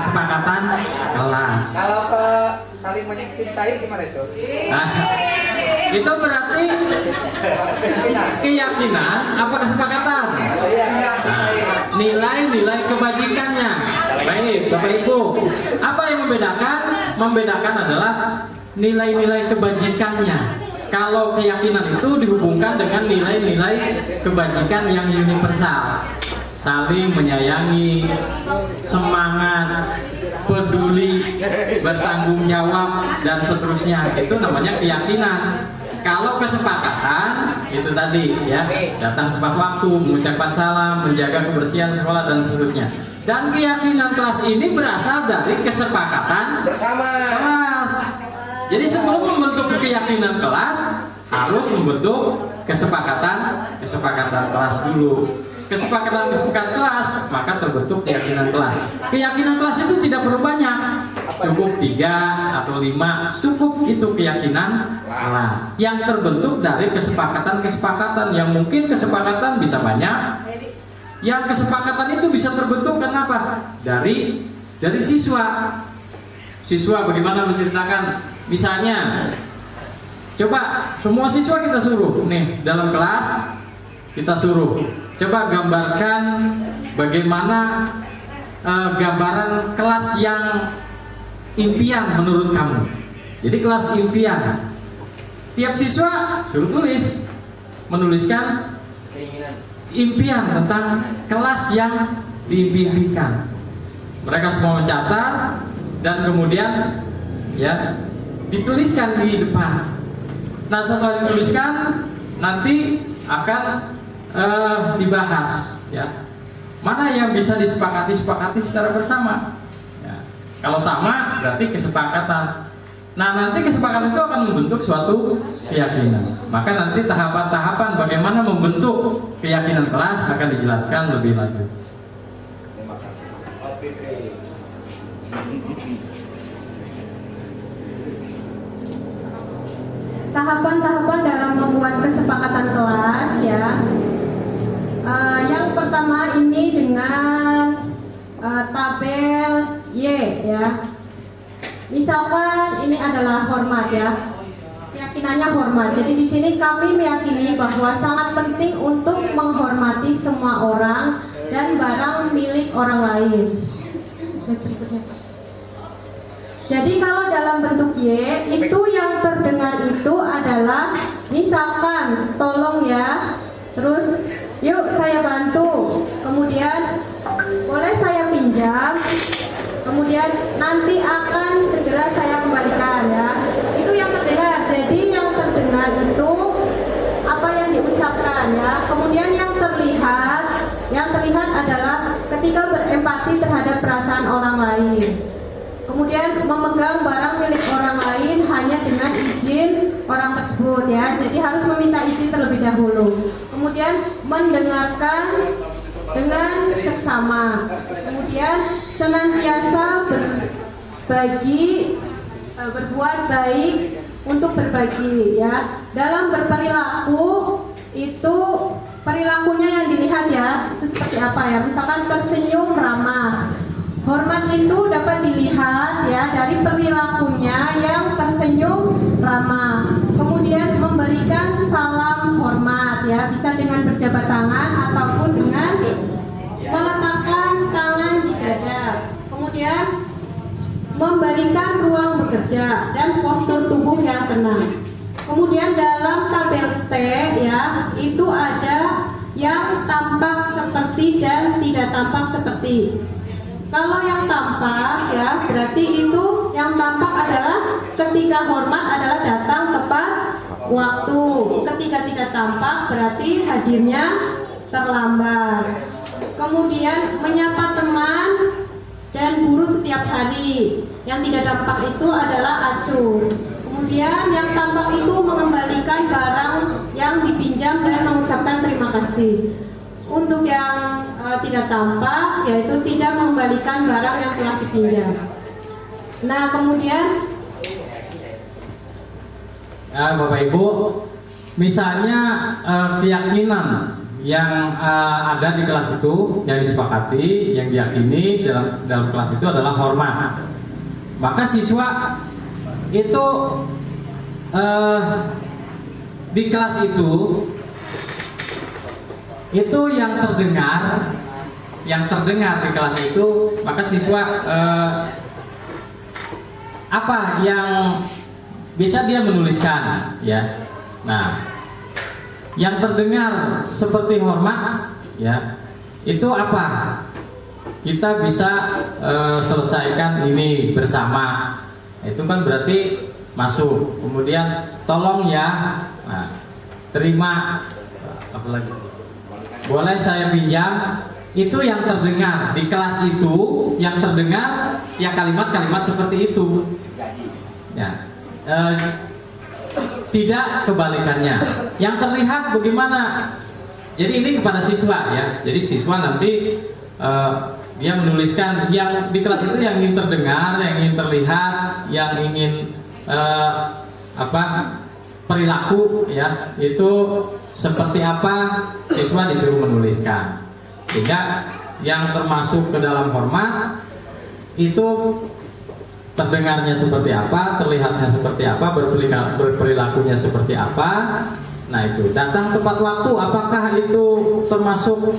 Kesepakatan kelas. Kalau saling mencintai gimana itu? Nah, itu berarti keyakinan apa kesepakatan? Nah, nilai-nilai kebajikannya. Baik, Bapak Ibu, apa yang membedakan? Membedakan adalah nilai-nilai kebajikannya. Kalau keyakinan itu dihubungkan dengan nilai-nilai kebajikan yang universal, saling menyayangi, semangat, peduli, bertanggung jawab, dan seterusnya. Itu namanya keyakinan. Kalau kesepakatan itu tadi ya, datang tepat waktu, mengucapkan salam, menjaga kebersihan sekolah dan seterusnya. Dan keyakinan kelas ini berasal dari kesepakatan bersama kelas. Jadi sebelum membentuk keyakinan kelas harus membentuk kesepakatan kelas dulu. Kesepakatan kelas maka terbentuk keyakinan kelas. Keyakinan kelas itu tidak perlu banyak, cukup 3 atau 5, cukup itu keyakinan kelas yang terbentuk dari kesepakatan yang mungkin kesepakatan bisa banyak. Yang kesepakatan itu bisa terbentuk kenapa? Dari siswa. Siswa bagaimana menceritakan? Misalnya, coba semua siswa kita suruh nih dalam kelas kita suruh coba gambarkan bagaimana gambaran kelas yang impian menurut kamu. Jadi kelas impian. Tiap siswa suruh menuliskan impian tentang kelas yang diimpikan. Mereka semua mencatat dan kemudian ya dituliskan di depan. Nah setelah dituliskan nanti akan dibahas ya. Mana yang bisa disepakati secara bersama ya. Kalau sama berarti kesepakatan. Nah nanti kesepakatan itu akan membentuk suatu keyakinan. Maka nanti tahapan-tahapan bagaimana membentuk keyakinan kelas akan dijelaskan lebih lanjut. Terima kasih. Tahapan-tahapan dalam membuat kesepakatan kelas ya. Yang pertama ini dengan tabel Y ya. Misalkan ini adalah hormat ya. keyakinannya hormat. Jadi di sini kami meyakini bahwa sangat penting untuk menghormati semua orang dan barang milik orang lain. Jadi kalau dalam bentuk Y, itu yang terdengar itu adalah misalkan tolong ya, terus yuk saya bantu, kemudian boleh saya pinjam, kemudian nanti akan segera saya kembalikan ya. Itu yang terdengar. Jadi yang terdengar itu apa yang diucapkan ya. Kemudian yang terlihat adalah ketika berempati terhadap perasaan orang lain. Kemudian memegang barang milik orang lain hanya dengan izin orang tersebut ya. Jadi harus meminta izin terlebih dahulu. Kemudian mendengarkan dengan seksama. Kemudian senantiasa berbuat baik untuk berbagi ya. Dalam berperilaku itu perilakunya yang dilihat ya, itu seperti apa ya. Misalkan tersenyum ramah. Hormat itu dapat dilihat ya dari perilakunya yang tersenyum ramah. Kemudian memberikan salam hormat ya, bisa dengan berjabat tangan ataupun dengan meletakkan tangan di dada. Kemudian memberikan ruang bekerja dan postur tubuh yang tenang. Kemudian dalam tabel T ya, itu ada yang tampak seperti dan tidak tampak seperti. Kalau yang tampak ya, berarti itu yang tampak adalah ketika hormat adalah datang tepat waktu. Ketika tidak tampak berarti hadirnya terlambat. Kemudian menyapa teman dan guru setiap hari. Yang tidak tampak itu adalah acuh. Kemudian yang tampak itu mengembalikan barang yang dipinjam dan mengucapkan terima kasih. Untuk yang tidak tampak yaitu tidak mengembalikan barang yang telah dipinjam. Nah kemudian Bapak Ibu, misalnya keyakinan yang ada di kelas itu yang disepakati, yang diyakini dalam kelas itu adalah hormat. Maka siswa itu di kelas itu yang terdengar di kelas itu, maka siswa apa yang bisa dia menuliskan ya. Nah, yang terdengar seperti hormat ya, itu apa? Kita bisa selesaikan ini bersama. Itu kan berarti masuk. Kemudian tolong ya. Nah, terima apa lagi? Boleh saya pinjam. Itu yang terdengar di kelas itu, yang terdengar ya kalimat-kalimat seperti itu. Ya. Tidak kebalikannya. Yang terlihat bagaimana? Jadi ini kepada siswa ya. Jadi siswa nanti dia menuliskan yang di kelas itu yang ingin terdengar, yang ingin terlihat, yang ingin perilaku ya, itu seperti apa, siswa disuruh menuliskan. Sehingga yang termasuk ke dalam hormat itu terdengarnya seperti apa, terlihatnya seperti apa, berperilakunya seperti apa. Nah itu datang tepat waktu, apakah itu termasuk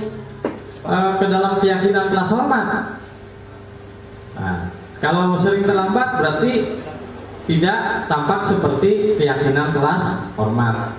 ke dalam keyakinan kelas hormat? Nah, kalau sering terlambat berarti tidak tampak seperti keyakinan kelas hormat.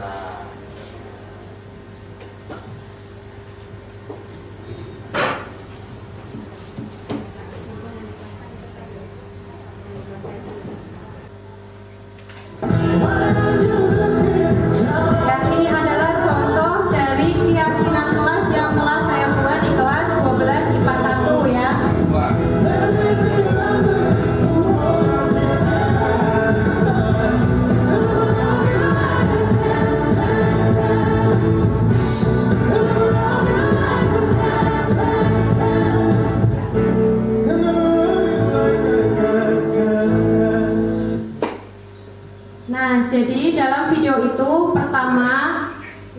Jadi dalam video itu pertama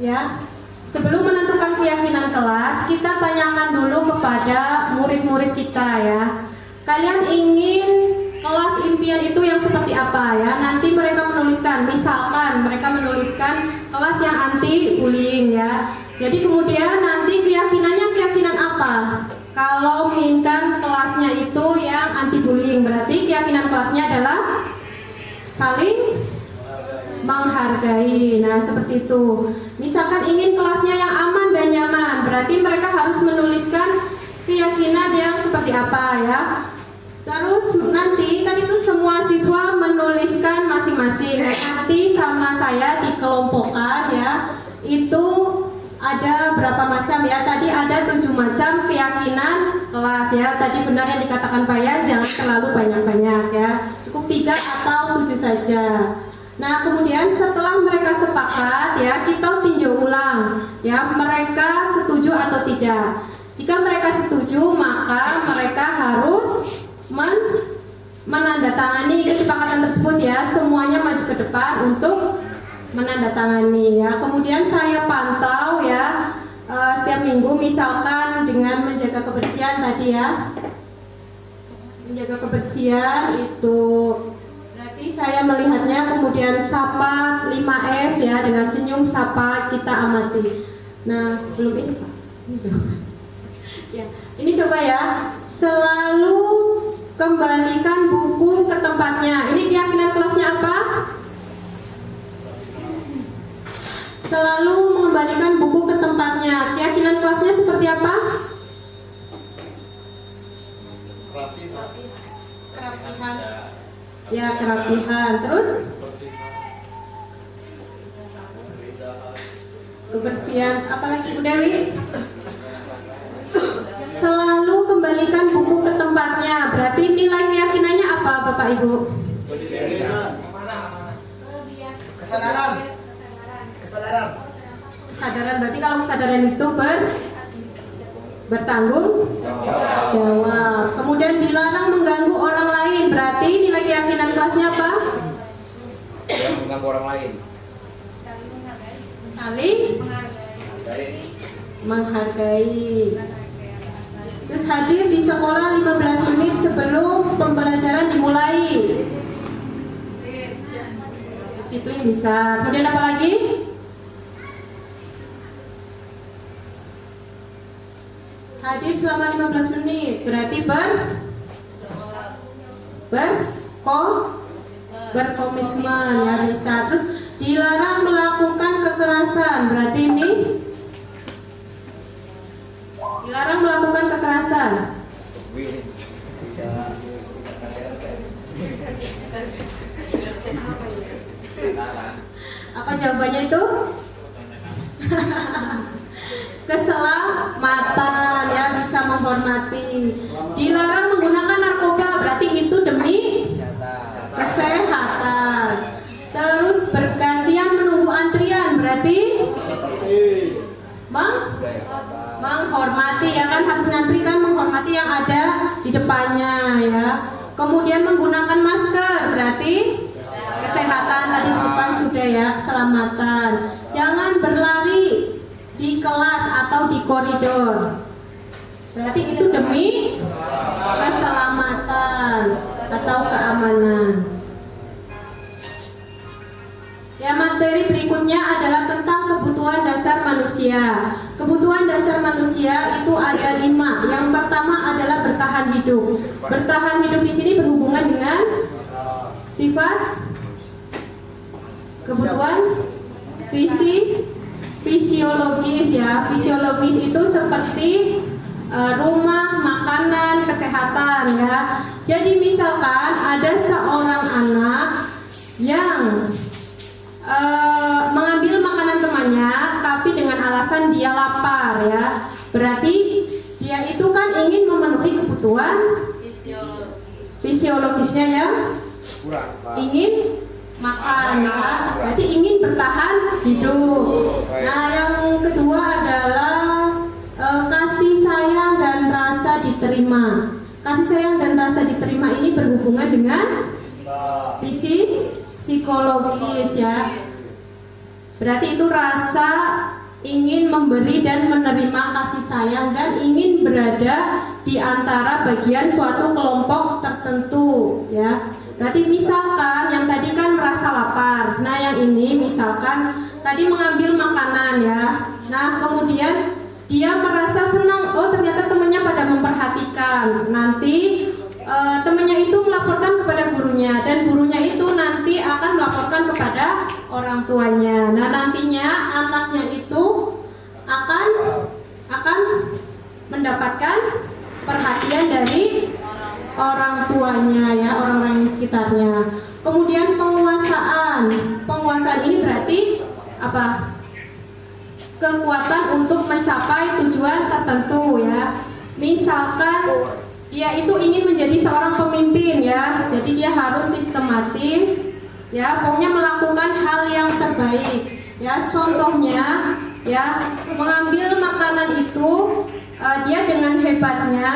ya, sebelum menentukan keyakinan kelas, kita tanyakan dulu kepada murid-murid kita ya. Kalian ingin kelas impian itu yang seperti apa ya. Nanti mereka menuliskan, misalkan mereka menuliskan kelas yang anti bullying ya. Jadi kemudian nanti keyakinannya keyakinan apa? Kalau menginginkan kelasnya itu yang anti bullying, berarti keyakinan kelasnya adalah saling menghargai. Nah, seperti itu. Misalkan ingin kelasnya yang aman dan nyaman, berarti mereka harus menuliskan keyakinan yang seperti apa ya. Terus nanti kan itu semua siswa menuliskan masing-masing. Nanti sama saya dikelompokkan ya. Itu ada berapa macam ya? Tadi ada 7 macam keyakinan kelas ya. Tadi benar yang dikatakan Pak ya, jangan terlalu banyak-banyak ya. Cukup 3 atau 7 saja. Nah, kemudian setelah mereka sepakat ya, kita tinjau ulang ya, mereka setuju atau tidak. Jika mereka setuju, maka mereka harus menandatangani kesepakatan tersebut ya. Semuanya maju ke depan untuk menandatangani ya. Kemudian saya pantau ya setiap minggu, misalkan dengan menjaga kebersihan tadi ya. Menjaga kebersihan itu berarti saya melihatnya, kemudian sapa 5S ya, dengan senyum sapa kita amati. Nah, sebelum ini ya, ini coba ya, selalu kembalikan buku ke tempatnya. Ini keyakinan kelasnya apa? Selalu mengembalikan buku ke tempatnya. Keyakinan kelasnya seperti apa? Kerapihan. Ya, kerapihan. Terus? Kebersihan. Apalagi Bu Dewi? Selalu kembalikan buku ke tempatnya. Berarti nilai keyakinannya apa Bapak Ibu? Kesadaran. Kesadaran. Berarti kalau kesadaran itu bertanggung jawab. Kemudian dilarang mengganggu orang lain. Berarti nilai keyakinan kelasnya apa? Yang mengganggu orang lain. Saling menghargai. Terus hadir di sekolah 15 menit sebelum pembelajaran dimulai. Disiplin bisa. Kemudian apa lagi? Hadir selama 15 menit. Berarti berkomitmen ya, bisa. Terus dilarang melakukan kekerasan. Berarti ini dilarang melakukan kekerasan. Apa jawabannya itu? Keselamatan ya, bisa menghormati. Dilarang menggunakan narkoba. Berarti itu demi kesehatan. Terus bergantian menunggu antrian. Berarti menghormati ya, kan harus ngantri kan, menghormati yang ada di depannya ya. Kemudian menggunakan masker, berarti kesehatan tadi di depan sudah ya, keselamatan. Jangan berlari di kelas atau di koridor, berarti itu demi keselamatan atau keamanan. Ya, materi berikutnya adalah tentang kebutuhan dasar manusia. Kebutuhan dasar manusia itu ada 5. Yang pertama adalah bertahan hidup. Bertahan hidup di sini berhubungan dengan sifat kebutuhan fisiologis ya. Fisiologis itu seperti rumah, makanan, kesehatan ya. Jadi misalkan ada seorang anak yang mengambil makanan temannya, tapi dengan alasan dia lapar ya, berarti dia itu kan ingin memenuhi kebutuhan fisiologisnya ya, ingin makan ya, berarti ingin bertahan hidup. Nah, yang kedua adalah kasih sayang dan rasa diterima. Kasih sayang dan rasa diterima ini berhubungan dengan psikologis ya. Berarti itu rasa ingin memberi dan menerima kasih sayang dan ingin berada di antara bagian suatu kelompok tertentu tertentu ya. Berarti misalkan yang tadi kan merasa lapar. Nah, yang ini misalkan tadi mengambil makanan ya. Nah, kemudian dia merasa senang, oh ternyata temannya pada memperhatikan. Nanti temannya itu melaporkan kepada gurunya, dan gurunya itu nanti akan melaporkan kepada orang tuanya. Nah, nantinya anaknya itu akan mendapatkan perhatian dari orang tuanya ya, orang-orang di sekitarnya. Kemudian penguasaan ini berarti apa? Kekuatan untuk mencapai tujuan tertentu ya. Misalkan dia itu ingin menjadi seorang pemimpin ya, jadi dia harus sistematis ya, pokoknya melakukan hal yang terbaik ya. Contohnya ya, mengambil makanan itu dia dengan hebatnya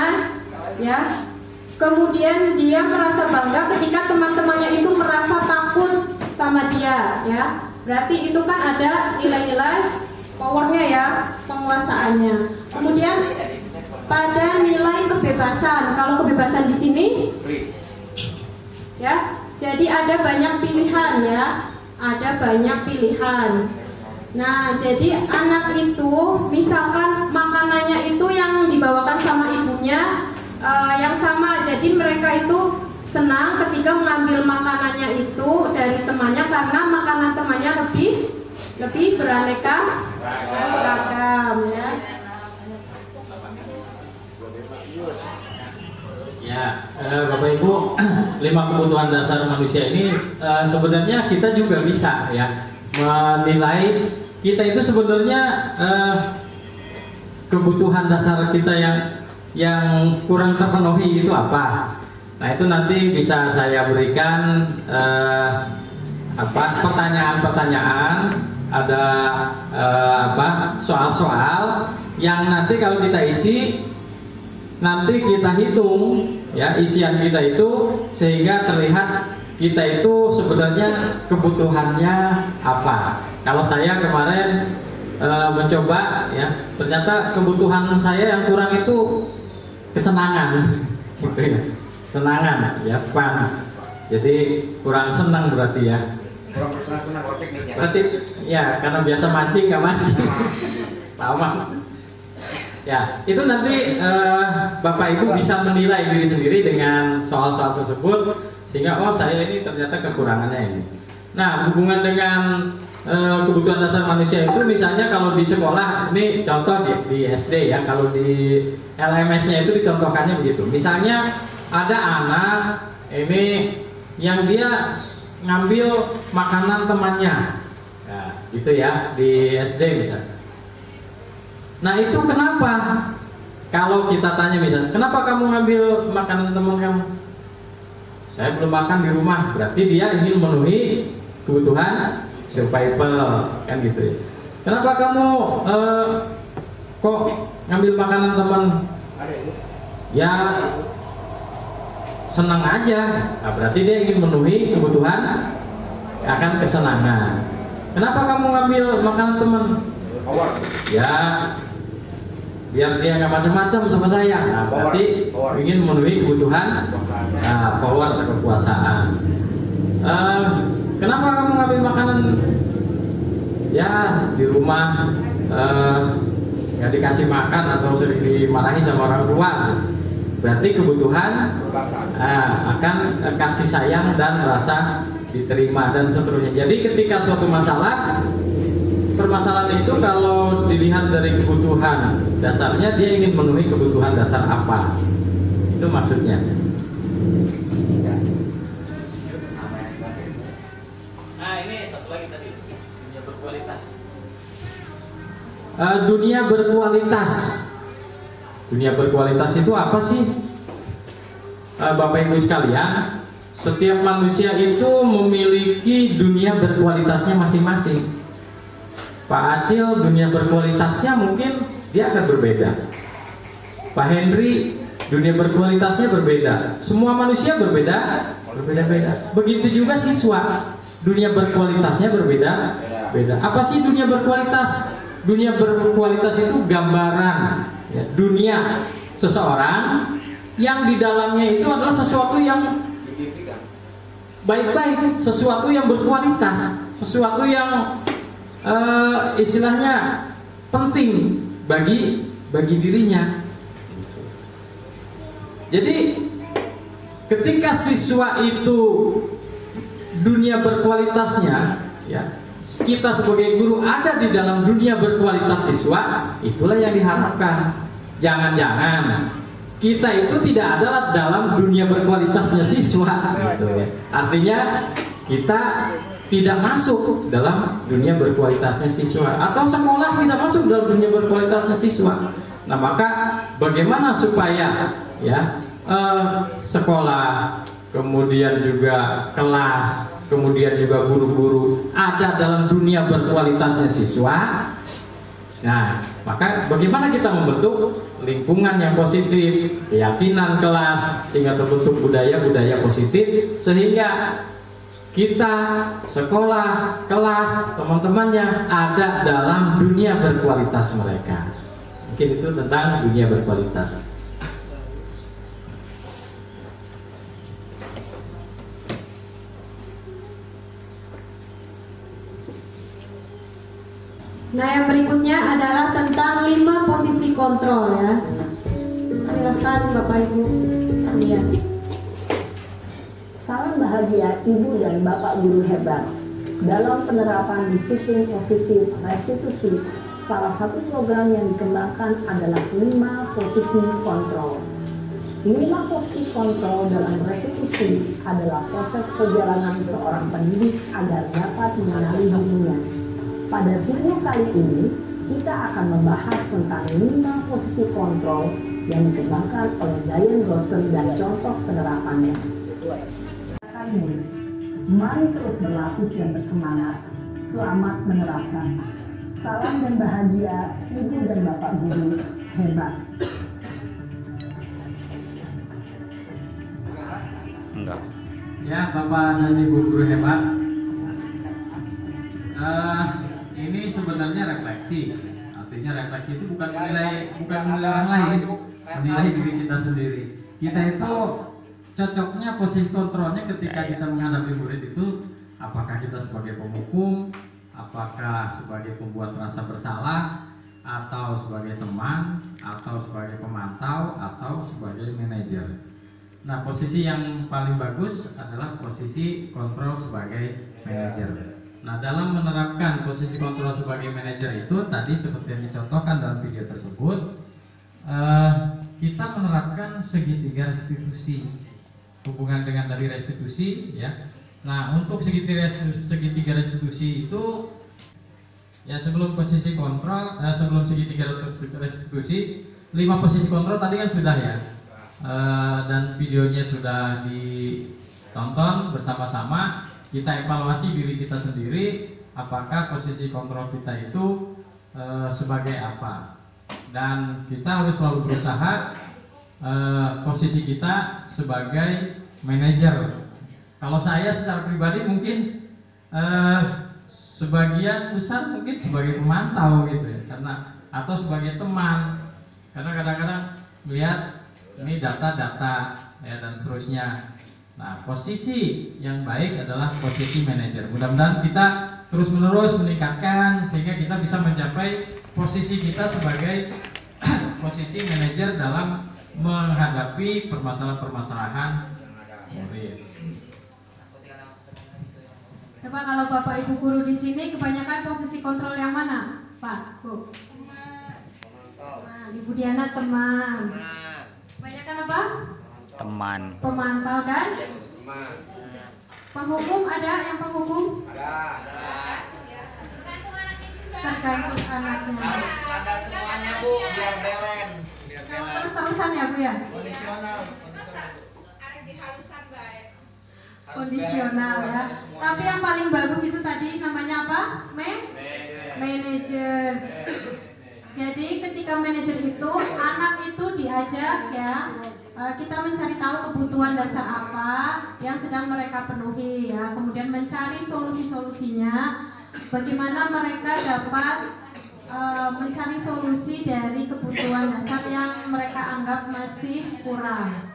ya. Kemudian dia merasa bangga ketika teman-temannya itu merasa takut sama dia ya. Berarti itu kan ada nilai-nilai powernya ya, penguasaannya. Kemudian pada nilai kebebasan, kalau kebebasan di sini ya, jadi ada banyak pilihan ya, ada banyak pilihan. Nah, jadi anak itu misalkan makanannya itu yang dibawakan sama ibunya yang sama, jadi mereka itu senang ketika mengambil makanannya itu dari temannya karena makanan temannya lebih beraneka ragam ya. Ya, Bapak Ibu, 5 kebutuhan dasar manusia ini sebenarnya kita juga bisa ya menilai kita itu sebenarnya kebutuhan dasar kita yang kurang terpenuhi itu apa. Nah, itu nanti bisa saya berikan pertanyaan-pertanyaan, ada soal-soal yang nanti kalau kita isi, nanti kita hitung ya isian kita itu, sehingga terlihat kita itu sebenarnya kebutuhannya apa. Kalau saya kemarin mencoba ya, ternyata kebutuhan saya yang kurang itu kesenangan gitu ya, senangan ya, fun. Jadi kurang senang berarti ya. Kurang senang tekniknya. Berarti ya karena biasa mancing nggak mancing. Lama. Ya, itu nanti Bapak Ibu bisa menilai diri sendiri dengan soal-soal tersebut, sehingga oh saya ini ternyata kekurangannya ini. Nah, hubungan dengan kebutuhan dasar manusia itu misalnya kalau di sekolah, ini contoh di SD ya, kalau di LMS-nya itu dicontohkannya begitu. Misalnya ada anak ini yang dia ngambil makanan temannya, nah, gitu ya, di SD misalnya. Nah, itu kenapa? Kalau kita tanya misalnya, kenapa kamu ngambil makanan teman kamu? Saya belum makan di rumah, berarti dia ingin memenuhi kebutuhan survival, kan gitu ya. Kenapa kamu kok ngambil makanan teman? Ya senang aja, nah, berarti dia ingin memenuhi kebutuhan akan kesenangan. Kenapa kamu ngambil makanan teman? Ya biar dia nggak macam-macam sama saya. Nah, berarti ingin memenuhi kebutuhan power, kekuasaan. Kenapa kamu ngambil makanan? Ya di rumah nggak dikasih makan atau sering dimarahi sama orang tua. Berarti kebutuhan akan kasih sayang dan rasa diterima dan seterusnya. Jadi ketika suatu permasalahan itu kalau dilihat dari kebutuhan dasarnya, dia ingin memenuhi kebutuhan dasar apa, itu maksudnya. Nah, ini satu lagi tadi, dunia berkualitas. Dunia berkualitas. Dunia berkualitas itu apa sih? Bapak Ibu sekalian, setiap manusia itu memiliki dunia berkualitasnya masing-masing. Pak Acil dunia berkualitasnya mungkin dia akan berbeda. Pak Henry dunia berkualitasnya berbeda. Semua manusia berbeda-beda. Begitu juga siswa, dunia berkualitasnya berbeda-beda. Apa sih dunia berkualitas? Dunia berkualitas itu gambaran ya, dunia seseorang yang di dalamnya itu adalah sesuatu yang baik-baik, sesuatu yang berkualitas, sesuatu yang istilahnya penting bagi dirinya. Jadi ketika siswa itu dunia berkualitasnya, ya, kita sebagai guru ada di dalam dunia berkualitas siswa, itulah yang diharapkan. Jangan-jangan kita itu tidak adalah dalam dunia berkualitasnya siswa, gitu ya. Artinya kita tidak masuk dalam dunia berkualitasnya siswa, atau sekolah tidak masuk dalam dunia berkualitasnya siswa. Nah, maka bagaimana supaya ya sekolah, kemudian juga kelas, kemudian juga guru-guru ada dalam dunia berkualitasnya siswa. Nah, maka bagaimana kita membentuk lingkungan yang positif, keyakinan kelas, sehingga terbentuk budaya-budaya positif, sehingga kita, sekolah, kelas, teman-temannya ada dalam dunia berkualitas mereka. Mungkin itu tentang dunia berkualitas. Nah, yang berikutnya adalah tentang 5 posisi kontrol ya. Silakan Bapak Ibu lihat. Salam bahagia Ibu dan Bapak guru hebat. Dalam penerapan disiplin positif restitusi, salah satu program yang dikembangkan adalah 5 posisi kontrol. 5 posisi kontrol dalam restitusi adalah proses perjalanan seorang pendidik agar dapat mengenali dirinya. Pada video kali ini, kita akan membahas tentang 5 posisi kontrol yang dikembangkan oleh Diane Grossen dan contoh penerapannya. Mari terus berlatih dan bersemangat. Selamat menerapkan. Salam dan bahagia Ibu dan Bapak guru hebat. Enggak. Ya, Bapak dan Ibu guru hebat. Ini sebenarnya refleksi. Artinya refleksi itu bukan menilai orang lain, menilai diri kita sendiri. Kita itu cocoknya posisi kontrolnya ketika kita menghadapi murid itu, apakah kita sebagai penghukum, apakah sebagai pembuat rasa bersalah, atau sebagai teman, atau sebagai pemantau, atau sebagai manajer. Nah, posisi yang paling bagus adalah posisi kontrol sebagai manajer. Nah, dalam menerapkan posisi kontrol sebagai manajer itu tadi seperti yang dicontohkan dalam video tersebut, kita menerapkan segitiga restitusi, hubungan dengan tadi restitusi, ya. Nah, untuk segitiga restitusi itu, ya, sebelum posisi kontrol, sebelum segitiga restitusi, 5 posisi kontrol tadi kan sudah ya, dan videonya sudah ditonton bersama-sama. Kita evaluasi diri kita sendiri, apakah posisi kontrol kita itu sebagai apa, dan kita harus selalu berusaha posisi kita sebagai manajer. Kalau saya secara pribadi mungkin sebagian besar mungkin sebagai pemantau gitu ya, karena atau sebagai teman, karena kadang-kadang melihat ini data-data ya dan seterusnya. Nah, posisi yang baik adalah posisi manajer. Mudah-mudahan kita terus-menerus meningkatkan sehingga kita bisa mencapai posisi kita sebagai posisi manajer dalam menghadapi permasalahan-permasalahan murid. Coba kalau Bapak Ibu guru di sini kebanyakan posisi kontrol yang mana, Pak? Bu. Nah, Ibu Diana teman. Kebanyakan apa? Teman. Pemantau dan penghukum. Ada yang penghukum? Ada. Tergantung anaknya. Ada semuanya Bu, biar balance. Terus-terusan ya Bu ya? Kondisional ya. Tapi yang paling bagus itu tadi namanya apa? Manajer. Jadi ketika manajer itu anak itu diajak ya, kita mencari tahu kebutuhan dasar apa yang sedang mereka penuhi ya, kemudian mencari solusi-solusinya, bagaimana mereka dapat mencari solusi dari kebutuhan dasar yang mereka anggap masih kurang.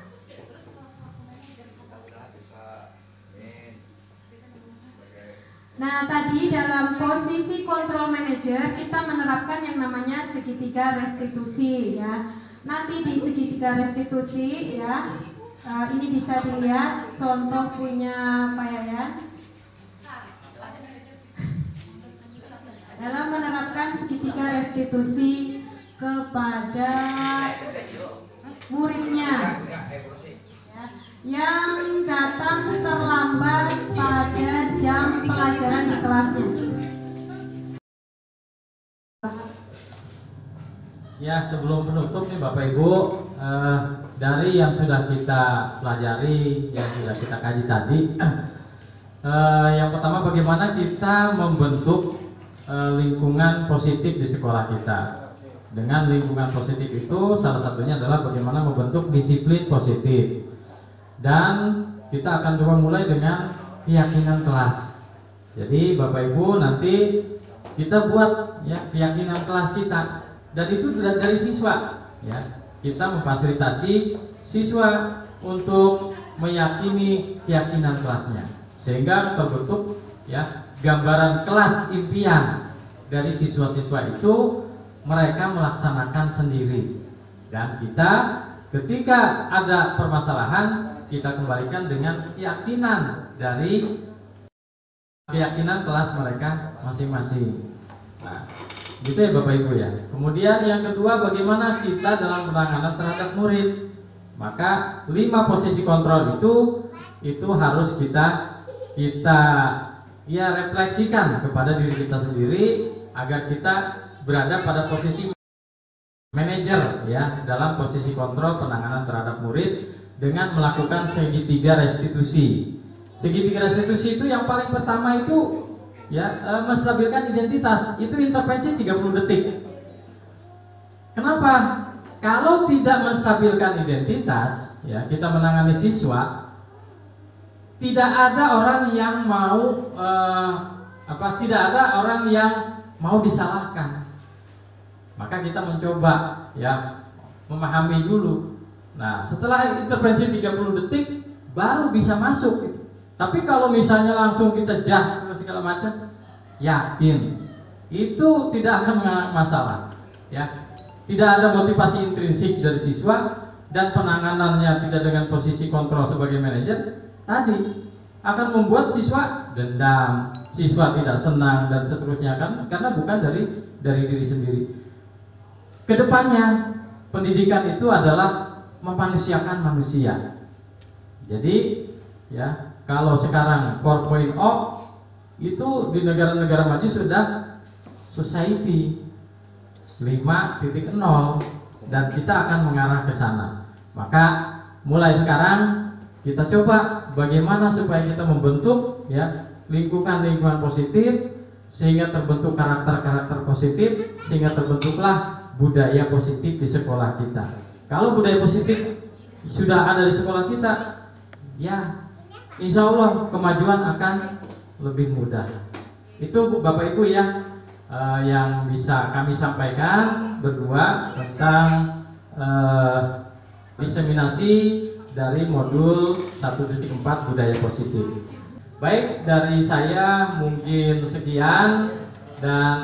Nah, tadi dalam posisi control manager kita menerapkan yang namanya segitiga restitusi ya. Nanti di segitiga restitusi ya, ini bisa dilihat contoh punya Pak Yayan. Dalam menerapkan segitiga restitusi kepada muridnya yang datang terlambat pada jam pelajaran di kelasnya. Ya, sebelum penutup nih Bapak Ibu, dari yang sudah kita pelajari, yang sudah kita kaji tadi, yang pertama bagaimana kita membentuk lingkungan positif di sekolah kita. Dengan lingkungan positif itu salah satunya adalah bagaimana membentuk disiplin positif. Dan kita akan coba mulai dengan keyakinan kelas. Jadi Bapak Ibu nanti kita buat ya keyakinan kelas kita, dan itu dari siswa ya. Kita memfasilitasi siswa untuk meyakini keyakinan kelasnya, sehingga terbentuk ya gambaran kelas impian dari siswa-siswa itu mereka melaksanakan sendiri. Dan kita ketika ada permasalahan kita kembalikan dengan keyakinan dari keyakinan kelas mereka masing-masing. Nah, gitu ya Bapak Ibu ya. Kemudian yang kedua, bagaimana kita dalam penanganan terhadap murid. Maka 5 posisi kontrol itu harus kita ya refleksikan kepada diri kita sendiri agar kita berada pada posisi manajer ya dalam posisi kontrol penanganan terhadap murid dengan melakukan segitiga restitusi. Segitiga restitusi itu yang paling pertama itu ya menstabilkan identitas. Itu intervensi 30 detik. Kenapa? Kalau tidak menstabilkan identitas, ya kita menangani siswa, tidak ada orang yang mau tidak ada orang yang mau disalahkan. Maka kita mencoba ya memahami dulu. Nah, setelah intervensi 30 detik baru bisa masuk. Tapi kalau misalnya langsung kita jas segala macam, yakin itu tidak akan masalah. Ya, tidak ada motivasi intrinsik dari siswa dan penanganannya tidak dengan posisi kontrol sebagai manajer tadi akan membuat siswa dendam, siswa tidak senang dan seterusnya kan karena bukan dari diri sendiri. Kedepannya pendidikan itu adalah memanusiakan manusia. Jadi ya kalau sekarang 4.0 itu di negara-negara maju sudah society 5.0 dan kita akan mengarah ke sana. Maka mulai sekarang kita coba bagaimana supaya kita membentuk ya lingkungan positif sehingga terbentuk karakter-karakter positif sehingga terbentuklah budaya positif di sekolah kita. Kalau budaya positif sudah ada di sekolah kita, ya insya Allah kemajuan akan lebih mudah. Itu Bapak Ibu ya yang bisa kami sampaikan berdua tentang diseminasi dari modul 1.4 budaya positif. Baik, dari saya mungkin sekian dan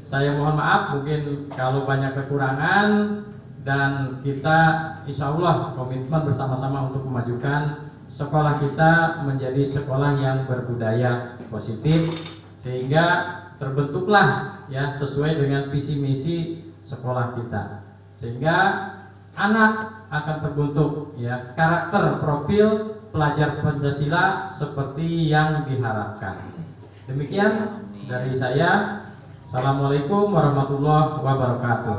saya mohon maaf mungkin kalau banyak kekurangan. Dan kita insya Allah komitmen bersama-sama untuk memajukan sekolah kita menjadi sekolah yang berbudaya positif sehingga terbentuklah ya sesuai dengan visi misi sekolah kita sehingga anak akan terbentuk ya karakter profil pelajar Pancasila seperti yang diharapkan. Demikian dari saya. Assalamualaikum warahmatullahi wabarakatuh.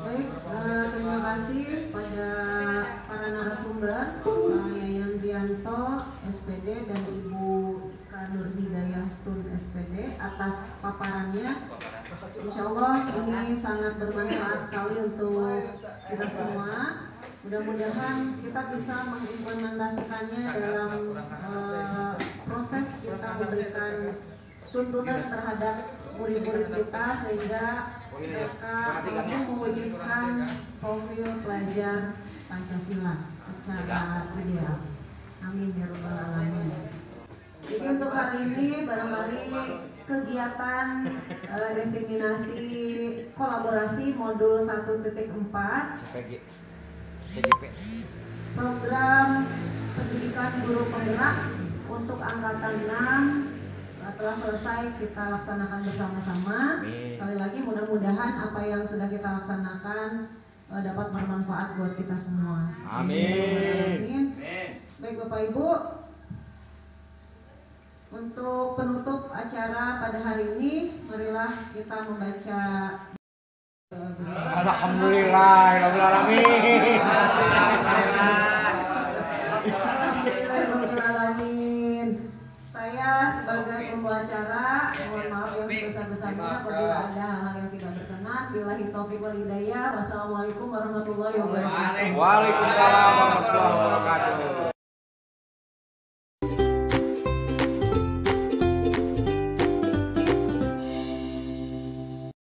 Baik, terima kasih pada para narasumber Pak Yayan Rianto SPD dan Ibu Nur Hidayah Tun SPD atas paparannya. Insya Allah ini sangat bermanfaat sekali untuk kita semua. Mudah-mudahan kita bisa mengimplementasikannya dalam proses kita memberikan tuntunan terhadap murid-murid kita sehingga mereka mampu mewujudkan profil pelajar Pancasila secara ideal. Amin ya rabbal alamin. Jadi untuk hari ini barangkali kegiatan diseminasi kolaborasi modul 1.4 program pendidikan guru penggerak untuk angkatan 6 telah selesai kita laksanakan bersama-sama. Sekali lagi mudah-mudahan apa yang sudah kita laksanakan dapat bermanfaat buat kita semua. Amin. Baik Bapak Ibu, untuk penutup acara pada hari ini, marilah kita membaca. Alhamdulillahirrahmanirrahim. Saya sebagai pembawa acara, mohon maaf yang sebesar-besarnya apabila ada hal-hal yang tidak berkenan. Billahi taufiq wal hidayah. Wassalamualaikum warahmatullahi wabarakatuh. Waalaikumsalam warahmatullahi wabarakatuh.